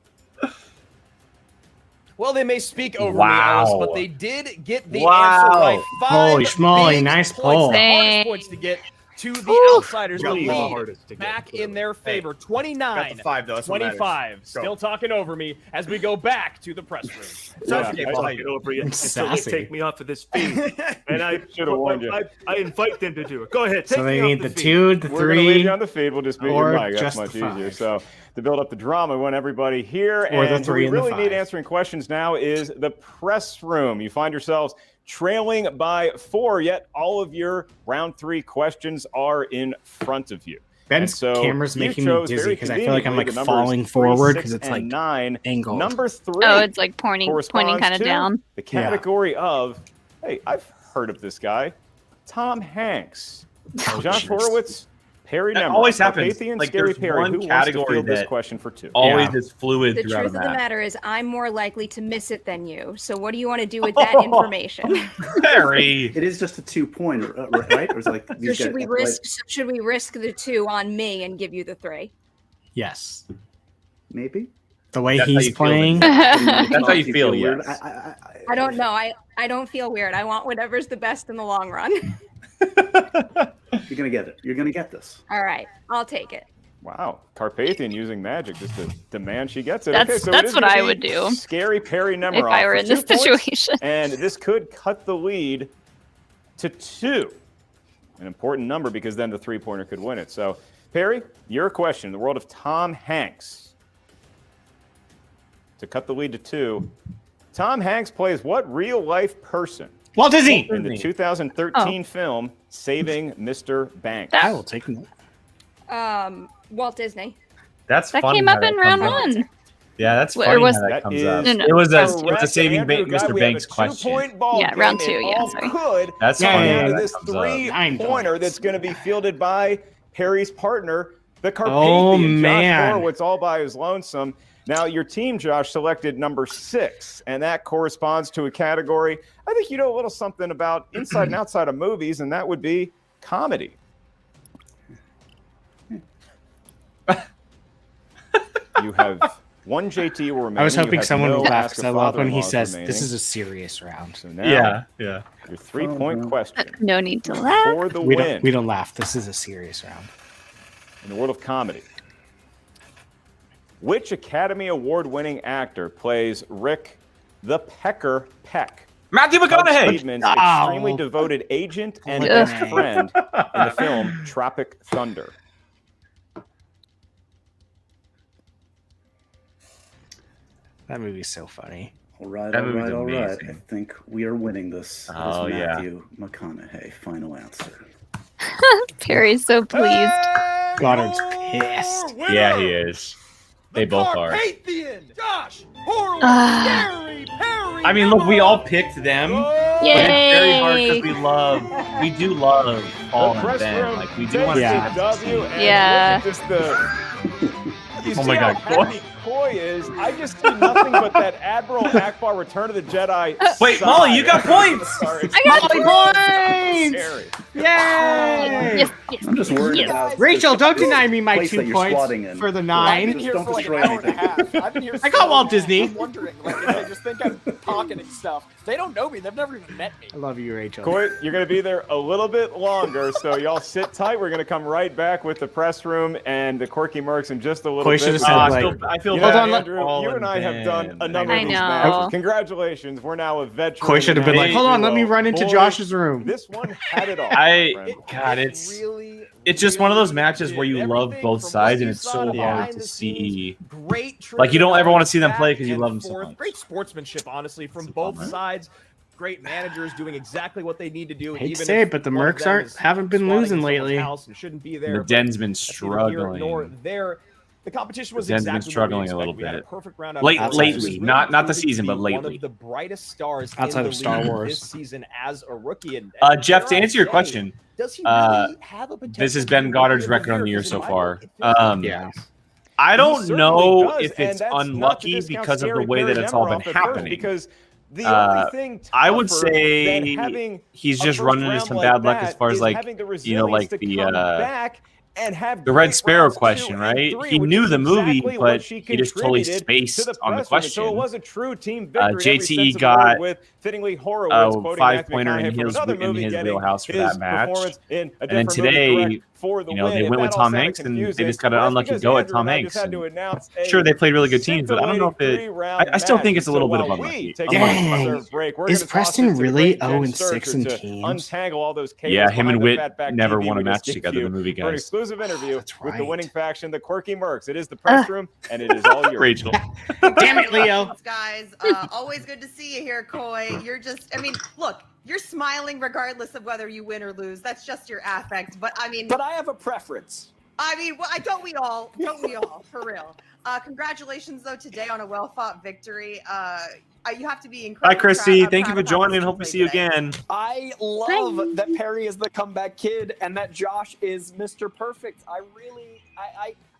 Well, they may speak over Wow. me, Ellis, but they did get the Wow. answer right. 5 Holy schmoly, big nice points, poll. the hardest Dang. points to get. to the outsiders. The Got the lead hardest to get, back clearly. in their favor. Got 29. the 5 though. That's what matters. 25. Go. Still talking over me as we go back to the press room. Yeah, okay, I well, talk it over you until they sassy. take me off of this feed. And I Should have warned you. I invite them to do it. Go ahead. Take So they me need off the the feed. 2, the We're going to leave 3, you on the feed. We'll just mute or your mic. That's just much the easier. 5. So to build up the drama, we want everybody here. Or the and 3 we and the really need 5. answering questions now is the press room. You find yourselves trailing by 4, yet all of your round 3 questions are in front of you. Ben's And so camera's you making me chose dizzy very because I feel like I'm like conveniently the falling numbers 3, forward 6, because it's and like 9. angled. Number 3. Oh, it's like pointing corresponds kind of to down. the category of, hey, I've heard of this guy, Tom Hanks. Josh Horowitz, Perry That Nemroff, always happens. Carpathian, Like, Scary there's Perry. one Who wants to category field this that question for 2? Always is fluid The throughout truth a of the match. matter is, I'm more likely to miss it than you. So what do you want to do with that information? Perry. It is just a 2-pointer, right? Or is it like So these should we guys- risk? Should we risk the 2 on me and give you the 3? Yes. Maybe. The way That's how he's you feel, playing. That's how you feel, weird? yes. I don't know. I don't feel weird. I want whatever's the best in the long run. You're gonna get it. You're gonna get this. All right, I'll take it. Wow, Carpathian using magic just to demand she gets it. That's- so that's it is what gonna I be would do Scary Perry Nemroff if I were for in this 2 points, situation. and this could cut the lead to 2. An important number because then the 3-pointer could win it. So, Perry, your question in the world of Tom Hanks. To cut the lead to 2, Tom Hanks plays what real-life person? Walt Disney. In the 2013 film Saving Mr. Banks. I will take him. Walt Disney. That's That funny came how up in that round comes up. 1. Yeah, that's Or funny was- how that That comes is up. No, no. It was correct. a saving Andrew, Mr. we have Banks a question. 2-point ball Yeah, round game. 2, It yeah, all sorry. could That's Yeah, funny yeah, how out yeah, of that this comes up. 3-pointer 9 that's going to be fielded by Perry's partner, the Carpathian, Oh, Josh man. Horowitz, all by his lonesome. Now, your team, Josh, selected number 6, and that corresponds to a category. I think you know a little something about inside and outside of movies, and that would be comedy. You have one JT remaining. I was You hoping have someone no would laugh Ask a because I love when he Father-in-Laws says, remaining. "This is a serious round." So now, Yeah. your 3-point question No need to laugh. for the We win don't laugh. This is a serious round. in the world of comedy. Which Academy Award-winning actor plays Rick the Pecker Peck? Matthew Hugh McConaughey. Friedman's Oh. extremely devoted agent and Ugh. best friend in the film Tropic Thunder. That movie's so funny. All right, That all movie's right, all right. I amazing. think we are winning this. Oh, This yeah. Matthew McConaughey. Final answer. Perry's so pleased. Goddard's pissed. Yeah, he is. They both are. Carpathian, Josh Horowitz, Ah. Scary Perry. I mean, look, we all picked them. But it's very hard because we do love Paul The and press Ben. room Like we do takes want to Yeah. the W, and Yeah. look at just the. You Oh see my how God, happy Coy is. I just see nothing but that Admiral Akbar Return of the Jedi. Wait, sigh. Molly, you got points! Sorry, I got points! Scary. Yay! Yes, yes, I'm just worried yes. about Rachel, this- don't this deny me my place that 2 you're points squatting in. for the I've 9. been here Don't for like an destroy hour and a anything. half. I've been here. I got so Walt long, Disney. I'm wondering, like, if they just think I'm pocketing stuff. They don't know me. They've never even met me. I love you, Rachel. Coy, you're going to be there a little bit longer, so y'all sit tight. We're going to come right back with the press room and the Quirky Mercs in just a little Coy bit. should have Oh, said, I like, feel, I feel You Hold know, on, let- Andrew, Paul you and I have Ben. done a number I of these know. matches. Congratulations, we're now a veteran. Coy should have been like, hold on, let me run into Boy, Josh's room. This one had it all. my friend. God, it's just one of those matches where you love both sides, and it's so hard to see. Great. Like, you don't ever want to see them back play because you and love them so forth. much. Great sportsmanship, honestly, from It's a both bummer. sides. Great managers doing exactly what they need to do. Hate to even say if it, but the one of Mercs them aren't- is haven't been squatting losing in someone's lately. house and shouldn't be there. The but Den's been that's neither here nor struggling. there. The competition was The Den's been exactly struggling what we a little expected. We had bit. perfect round Lately, He was really not the proving to season, be but One lately. of the brightest stars Outside in the of Star league Wars. this season as a rookie. And Jeff, to dare I answer your say, question, does he really have a this has potential been to be Goddard's Rookie of record on the year Because so in my far. book, it feels like Yeah. I He don't certainly know does, if and it's that's not to unlucky discount because of the Scary way that Perry it's all been Nemroff at first, happening. Because the Uh, only thing I would tougher than say having he's a just first running into round some like bad luck as that far as is like having the you know, resilience like to the come back and have the Red great Sparrow rounds 2 question, and right? 3, He which knew is the movie, exactly but what she he just totally contributed spaced to the on the press room. question. So it was a true team victory in every JTE sense of the got word, with fittingly Horowitz quoting 5-pointer Matthew in McConaughey from his another movie getting wheelhouse for his that match. performance in a And then different movie correct today, for the you know, win. they If went with that all Tom sounded Hanks, and they confusing, just got an well, that's unlucky because go at Andrew Tom and I Hanks. just had to And announce a sure, they played really good teams, but I don't know if it. three-round I still think match. it's a little bit of while we unlucky. take Dang. a break, we're Is gonna toss Preston it to the really great Jen 0-6 Sturzer in to teams? untangle all those cables Yeah, him behind and the Witt Fatback never TV won a we just match gave together. you The movie for an guys. exclusive interview That's with the right. winning faction, the Quirky Mercs. It is the press room, and it is all yours. Rachel. Damn it, Leo. Guys, always good to see you here, Coy. You're just, I mean, look, you're smiling regardless of whether you win or lose. That's just your affect. But I mean, But I have a preference. I mean, well, don't we all? Don't we all? For real. Congratulations, though, today on a well-fought victory. You have to be incredible. Bye, Christy. Thank you for joining, and hope we see you again. I love that Perry is the comeback kid and that Josh is Mr. Perfect. I really,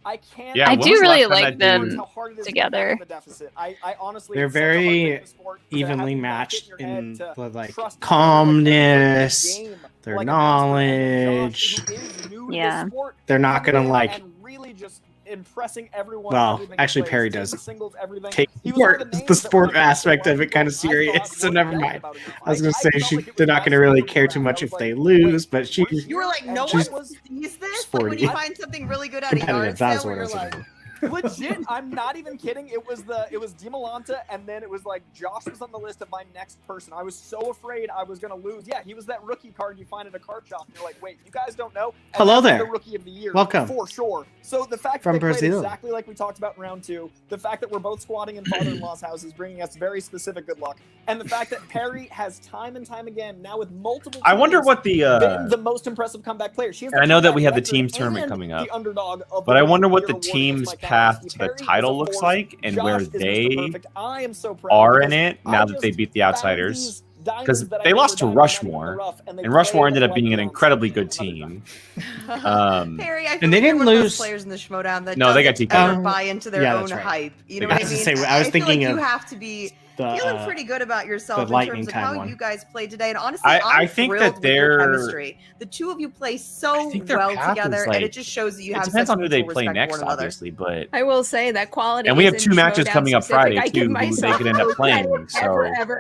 I can't. Yeah, I when do was the really last time like that dude- them how hard it is to together. get back in the deficit. I honestly, They're it's such a hard thing very in sport to evenly have matched back in your in head to the like trust calmness, game, their like a master, and knowledge. Josh, who is new to Yeah. the sport, They're not coming gonna in like. and really just impressing everyone. Well, everything he actually, plays, Perry team does singles, everything. take He was one of sport, the names the that sport when I first aspect of watched it kind of him, I serious. thought So wouldn't never doubt mind. about enough. I was gonna say felt she, like it was they're not gonna last really year care too around. much I if was they like, lose, but she. we're You were like, no She's one sees this? Like sporty. when you find something really good at a yard Competitive, that was sale, what where I you're was like, Legit, I'm not even kidding. It was DiMolanta, and then it was like Josh was on the list of my next person. I was so afraid I was gonna lose. Yeah, he was that rookie card you find at a card shop, and you're like, wait, you guys don't know? And Hello that's there. the rookie of the year, Welcome. for sure. So the fact From that they played Brazil. exactly like we talked about in round 2, the fact that we're both squatting in father-in-law's house is bringing us very specific good luck, and the fact that Perry has time and time again now with multiple. I wonder teams, what the. been the most impressive comeback player. She has And the I know that comeback we have the record teams tournament and coming up, the underdog of but the I wonder what year the award against team's Mike path Kowalski. to the Perry is a title looks force. like, and Josh where is Mr. they Perfect. I am so proud are in because it I now that just they beat the found outsiders. these diamonds Because that I they think lost were to diamond not even in the Rushmore, rough, and they and Rushmore played ended up like being an beyond incredibly something, good another team. Perry, I feel And they like you're didn't one of those lose- players in the Schmoedown that No, they got doesn't TK'd. ever buy into their Yeah, own that's right. hype. You know I what I was mean? gonna say, I was feel like thinking you of have to be the, feeling pretty good about yourself in lightning terms of time how one. you guys played today. And honestly, I I'm think thrilled that with your they're. chemistry. The two of you play so think their well path is, together, and like- it just shows that you It have depends such on who they mutual play respect next, for one another. obviously, but. I will say that quality. And we have is 2 in matches Schmoedown coming up specific. Friday, I give too, who they myself could end up no playing, credit so-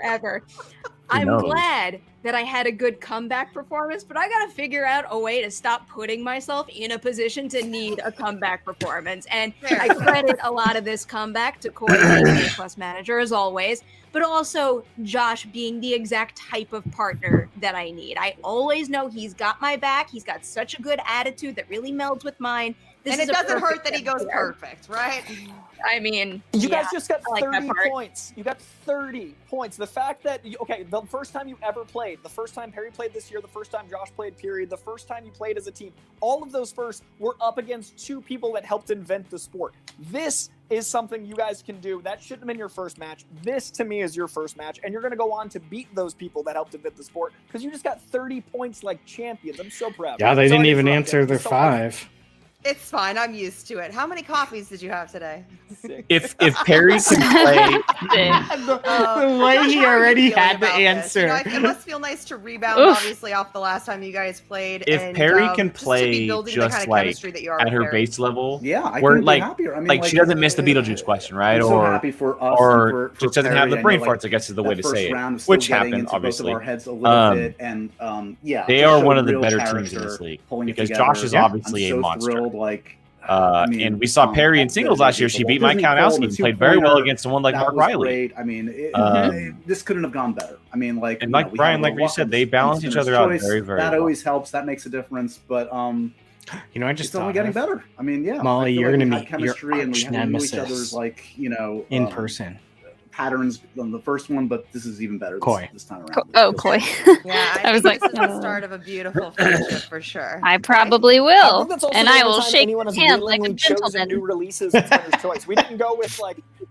ever. I'm knows? glad that I had a good comeback performance, but I gotta figure out a way to stop putting myself in a position to need a comeback performance. And I credit a lot of this comeback to Coy being the A+ manager as always, but also Josh being the exact type of partner that I need. I always know he's got my back. He's got such a good attitude that really melds with mine. This And is it a doesn't hurt perfect that he goes fit there. perfect, right? I mean, You yeah, guys just got I like that 30 part. points. You got 30 points. The fact that, okay, the first time you ever played, the first time Perry played this year, the first time Josh played, period, the first time you played as a team, all of those firsts were up against 2 people that helped invent the sport. This is something you guys can do. That shouldn't have been your first match. This, to me, is your first match, and you're going to go on to beat those people that helped invent the sport because you just got 30 points like champions. I'm so proud. Yeah, they Sorry didn't to even interrupt, answer Jen. their So 5. It's fine. I'm used to it. How many coffees did you have today? If Perry can play, The way he already had the answer. You know, it must feel nice to rebound, Oof. obviously, off the last time you guys played. if and, Perry can just to be play building the just kind of like chemistry that you are at with her Perry. base level, Yeah, I where couldn't be like happier. I mean, like she doesn't miss the Beetlejuice question, right? I'm so or happy for us or and for just doesn't have Perry. the I brain know, like, farts, I guess is the way that to first say round it, is still which getting happened into obviously. both of our heads a little bit, and yeah, they just are showed one of the real better teams in character, this league pulling it because together. Josh is Yeah, obviously I'm a so monster. thrilled, like, I mean, and we saw Perry in singles last year. She beat Mike Kalinowski and played very well against someone like that Mark was Riley. Great. I mean, this couldn't have gone better. I mean, like, And you like know, we Brian, had like a you said, they balance each other out very, very That well. always helps. That makes a difference. But You know, I just it's only thought getting of- better. I mean, yeah, Molly, I feel you're like gonna we had meet your chemistry and we arch knew each nemesis other's, like, you know, in person. patterns on the first one, but this is even better Coy. this time around. Oh, Coy. Yeah, I was think like, this is the start of a beautiful friendship for sure. I probably I will, think that's also and the I only will time shake anyone his has hand like a willingly chosen gentleman. new releases. It's winner's choice. We didn't go with like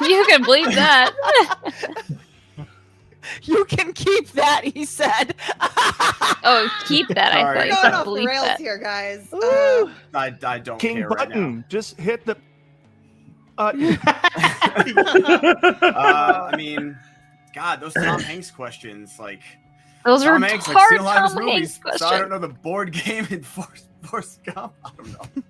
You can believe that. You can keep that, he said. Oh, keep that. I thought you Going said off the bleep rails that. here, guys. I don't King care button. right Just hit the. I mean, God, those Tom Hanks questions, like Those Tom are Hanks, like hard seen a lot of his Tom movies, Hanks so I don't questions. know the board game and Forrest Gump. I don't know.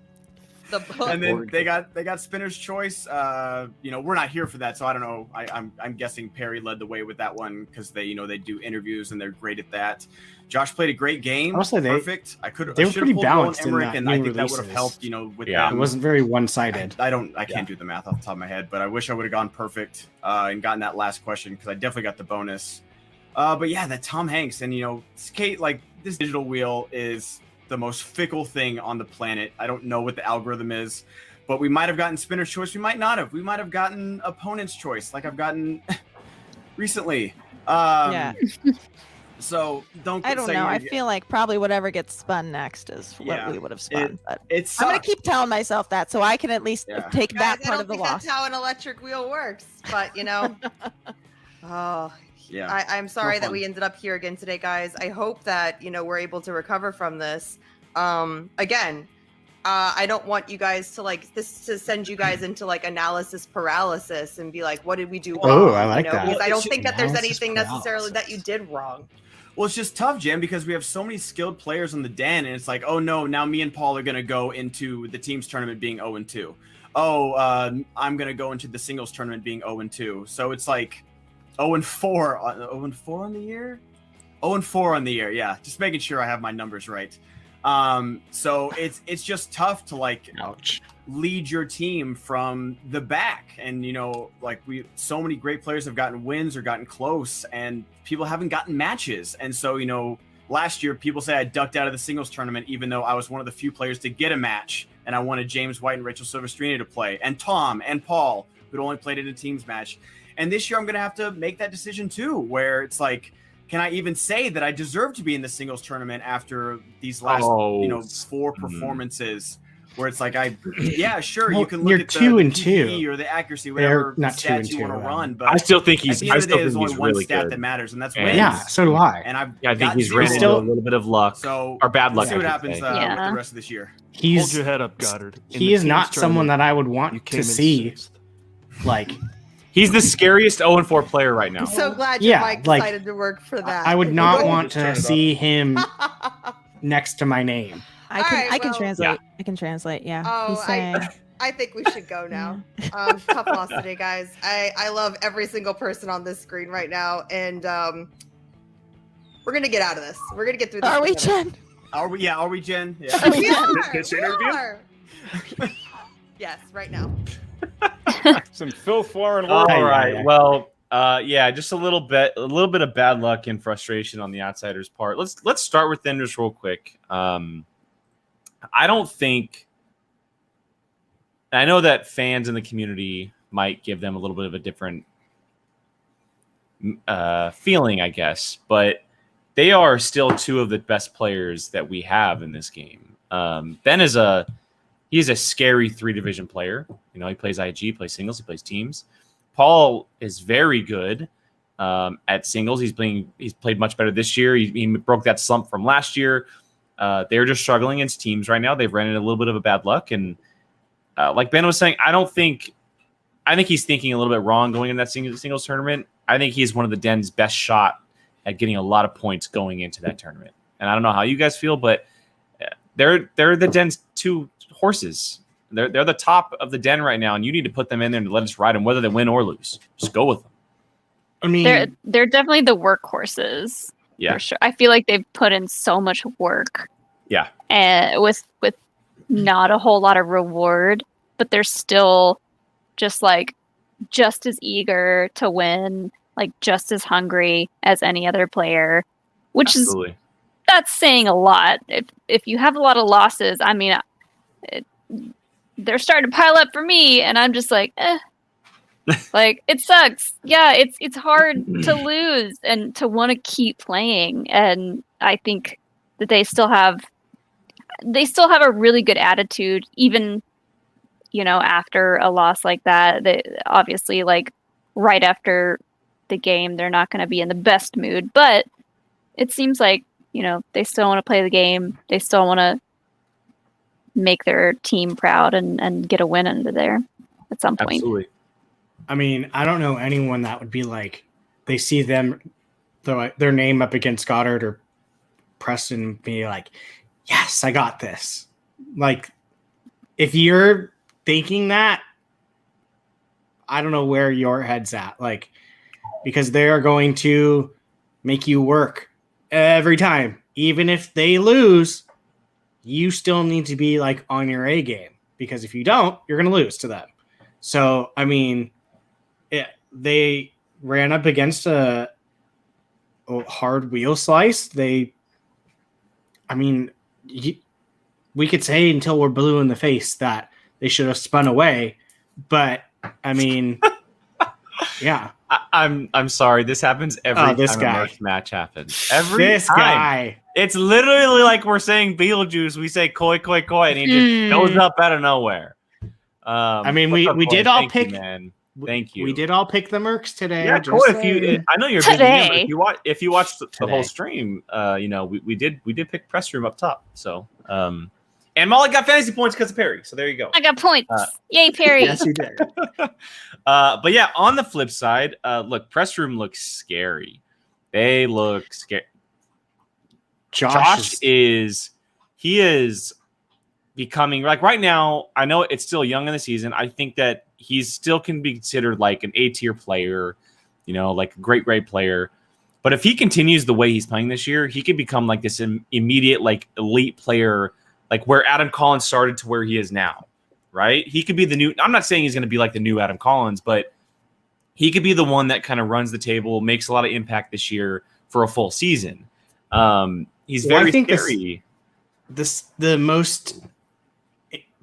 The And then they got Spinner's Choice. We're not here for that, so I don't know. I'm guessing Perry led the way with that one because they do interviews and they're great at that. Josh played a great game. Honestly, Perfect. they were pretty pulled balanced Roland in Emmerich, that and I new think that would have releases. helped. With It them. wasn't very one-sided. I can't do the math off the top of my head, but I wish I would have gone perfect and gotten that last question because I definitely got the bonus. But yeah, that Tom Hanks and Kate, like this digital wheel is the most fickle thing on the planet. I don't know what the algorithm is, but we might have gotten Spinner's Choice. We might not have. We might have gotten Opponent's Choice, like I've gotten recently. Yeah. So don't. I don't say know. you're- I feel like probably whatever gets spun next is what Yeah. we would have spun. But It I'm gonna sucks. keep telling myself that so I can at least take Guys, that I part don't of the think loss. that's how an electric wheel works, but oh. Yeah. I'm sorry No that fun. we ended up here again today, guys. I hope that we're able to recover from this. Again, I don't want you guys to send you guys into analysis paralysis and be like, what did we do wrong? Oh, I like that. Because I don't think that there's Analysis anything necessarily that you did wrong. Well, it's just tough, Jim, because we have so many skilled players on the den, and it's like, oh no, now me and Paul are going to go into the teams tournament being 0-2. Oh, I'm going to go into the singles tournament being 0-2. So it's like 0-4 on the year? 0-4 on the year, yeah. Just making sure I have my numbers right. So it's just tough to lead your team from the back, and so many great players have gotten wins or gotten close, and people haven't gotten matches. And so last year people say I ducked out of the singles tournament even though I was one of the few players to get a match, and I wanted James White and Rachel Silvestrina to play, and Tom and Paul, who'd only played in a teams match. And this year I'm gonna have to make that decision too, where it's like, can I even say that I deserve to be in the singles tournament after these last 4 performances? Where it's like sure, Well, you can look you're at the 2 and PPE 2. or the accuracy, They're whatever not 2 and stats you 2, want to run. But I still think at the end of the day, there's only one really stat good. that matters, and that's And- wins. Yeah, so do I. And I think gotten he's ran into zero. a little bit of luck, So or bad we'll luck. see what I should happens say. with the rest of this year. Hold your head up, Goddard. In He the is not teams someone tournament, that I would you want came to in see. Like, He's the scariest 0-4 player right now. I'm so glad your Yeah, mic like, decided to work for that. I would not Right? want to see him next to my name. I can Alright, I can well- translate. I can translate. Yeah. Oh, He's saying. I think we should go now. Tough loss today, guys. I love every single person on this screen right now, and we're gonna get out of this. We're gonna get through this. Are we, together. Jen? Are we? Yeah, are we, Jen? Yeah. Are we, We Jen? are. This We interview? are. Yes, right now. Some filth flowing All world. right. Well, just a little bit of bad luck and frustration on the outsiders' part. Let's start with them just real quick. I don't think. I know that fans in the community might give them a little bit of a different feeling, I guess, but they are still 2 of the best players that we have in this game. Ben is he's a scary 3-division player. He plays IG, plays singles, he plays teams. Paul is very good at singles. He's played much better this year. He broke that slump from last year. They're just struggling against teams right now. They've ran into a little bit of a bad luck, and like Ben was saying, I think he's thinking a little bit wrong going in that singles tournament. I think he's one of the den's best shot at getting a lot of points going into that tournament. And I don't know how you guys feel, but they're the den's 2 horses. They're the top of the den right now, and you need to put them in there and let us ride them, whether they win or lose. Just go with them. I mean, They're definitely the workhorses. Yeah. For sure. I feel like they've put in so much work. Yeah. And with not a whole lot of reward, but they're still just as eager to win, just as hungry as any other player, which Absolutely. that's saying a lot. If you have a lot of losses, I mean, they're starting to pile up for me, and I'm just like, it sucks. Yeah, it's hard to lose and to want to keep playing, and I think that they still have a really good attitude, even after a loss like that. They obviously right after the game. They're not going to be in the best mood, but it seems like, they still want to play the game. They still want to make their team proud and get a win under there at some point. Absolutely. I mean, I don't know anyone that would be like, they see them, their name up against Goddard or Preston, be like, yes, I got this. Like, if you're thinking that, I don't know where your head's at. Like, because they are going to make you work every time. Even if they lose, you still need to be like on your A game, because if you don't, you're going to lose to them. So, I mean, they ran up against a hard wheel slice. We could say until we're blue in the face that they should have spun away, but I mean, yeah. I'm sorry. This happens every time a Mercs match happens. Every time. Guy. It's literally like we're saying Beetlejuice. We say koi, koi, koi, and he just shows up out of nowhere. We did all pick. Man. Thank you. We did all pick the Mercs today. Yeah, cool. I know you're today. Busy, but if you watch the whole stream, we did pick press room up top. So, and Molly got fantasy points because of Perry. So there you go. I got points. Yay, Perry. Yes, you did. But yeah, on the flip side, look, press room looks scary. They look scary. Josh is becoming, like, right now, I know it's still young in the season. I think that he still can be considered like an A-tier player, like a great player. But if he continues the way he's playing this year, he could become like this immediate, like, elite player, like where Adam Collins started to where he is now, right? He could be the new, I'm not saying he's going to be like the new Adam Collins, but he could be the one that kind of runs the table, makes a lot of impact this year for a full season. He's very scary.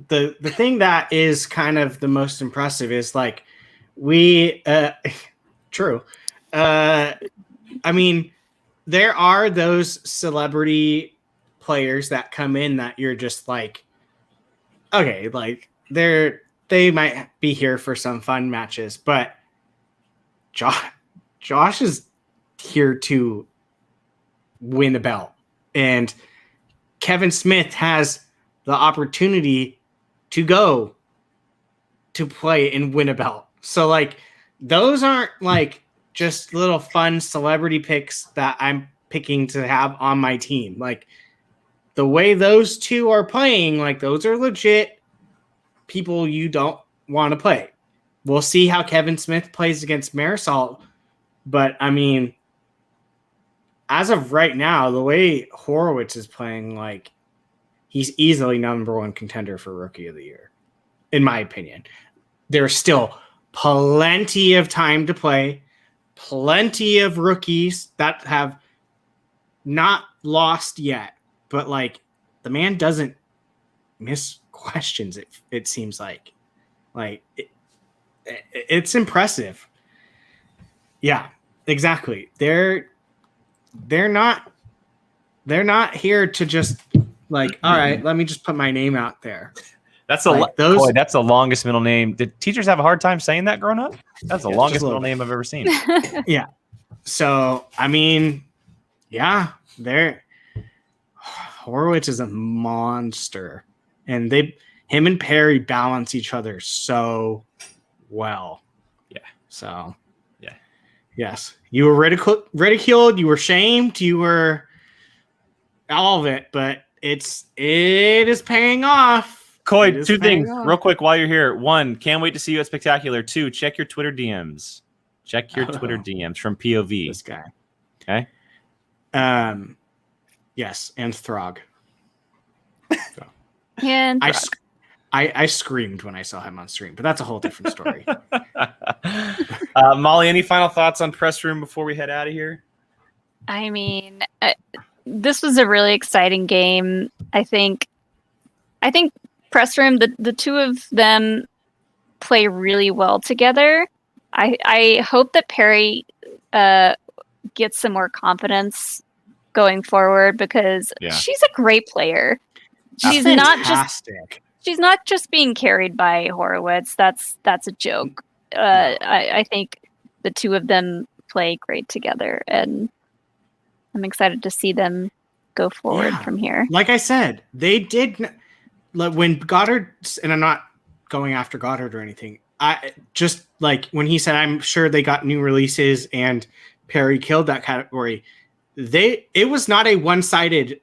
The thing that is kind of the most impressive is like true. I mean, there are those celebrity players that come in that you're just like, okay, like they might be here for some fun matches, but Josh is here to win a belt, and Kevin Smith has the opportunity to go to play and win a belt. So like, those aren't like just little fun celebrity picks that I'm picking to have on my team. Like, the way those two are playing, like, those are legit people you don't want to play. We'll see how Kevin Smith plays against Marisol, but I mean, as of right now, the way Horowitz is playing, like, he's easily number one contender for Rookie of the Year, in my opinion. There's still plenty of time to play, plenty of rookies that have not lost yet, but like, the man doesn't miss questions. It seems like it's impressive. Yeah, exactly. They're not here to just like, all right, let me just put my name out there. That's that's the longest middle name. Did teachers have a hard time saying that growing up? That's the longest middle name I've ever seen. Yeah. So, I mean, yeah, Horowitz is a monster, and him and Perry balance each other so well. Yeah. So, yeah. Yes. You were ridiculed, you were shamed, you were all of it, but it is paying off. Coy, two things real quick while you're here. One, can't wait to see you at Spectacular. Two, check your Twitter DMs. Check your Twitter DMs from POV. This guy. Okay. Yes, and Throg. And I screamed when I saw him on stream, but that's a whole different story. Molly, any final thoughts on press room before we head out of here? I mean, this was a really exciting game. I think press room, the two of them play really well together. I hope that Perry gets some more confidence going forward, because she's a great player. She's not just being carried by Horowitz. That's a joke. I think the two of them play great together, and I'm excited to see them go forward from here. Like I said, they did when Goddard, and I'm not going after Goddard or anything. I just like when he said, I'm sure they got new releases and Perry killed that category. It was not a one-sided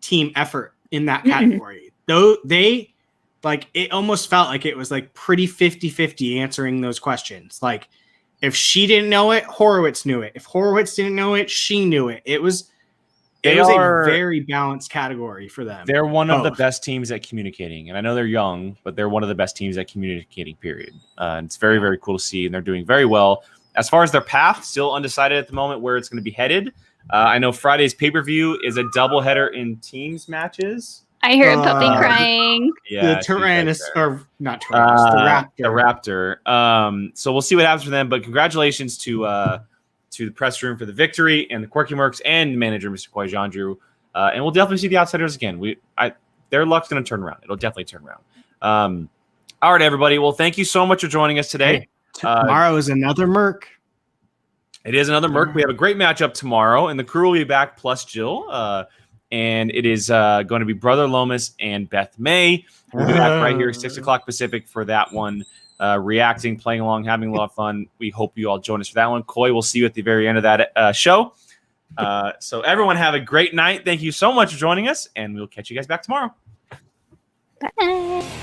team effort in that category. Though they like it almost felt like it was like pretty 50-50 answering those questions. Like if she didn't know it, Horowitz knew it. If Horowitz didn't know it, she knew it. It was a very balanced category for them. They're one of the best teams at communicating. And I know they're young, but they're one of the best teams at communicating, period. And it's very, very cool to see. And they're doing very well. As far as their path, still undecided at the moment where it's going to be headed. I know Friday's pay-per-view is a doubleheader in teams matches. I hear a puppy crying. Yeah, the Tyrannus, or not Tyrannus, the Raptor. The Raptor. So we'll see what happens for them. But congratulations to the press room for the victory and the Quirky Mercs and manager Mr. Koi Jandrew. And we'll definitely see the Outsiders again. Their luck's going to turn around. It'll definitely turn around. All right, everybody. Well, thank you so much for joining us today. Hey, tomorrow is another Merc. It is another Merc. We have a great matchup tomorrow, and the crew will be back plus Jill. And it is going to be Brother Lomas and Beth May. We'll be back right here, 6 o'clock Pacific for that one. Reacting, playing along, having a lot of fun. We hope you all join us for that one. Koi, we'll see you at the very end of that show. So everyone have a great night. Thank you so much for joining us, and we'll catch you guys back tomorrow. Bye.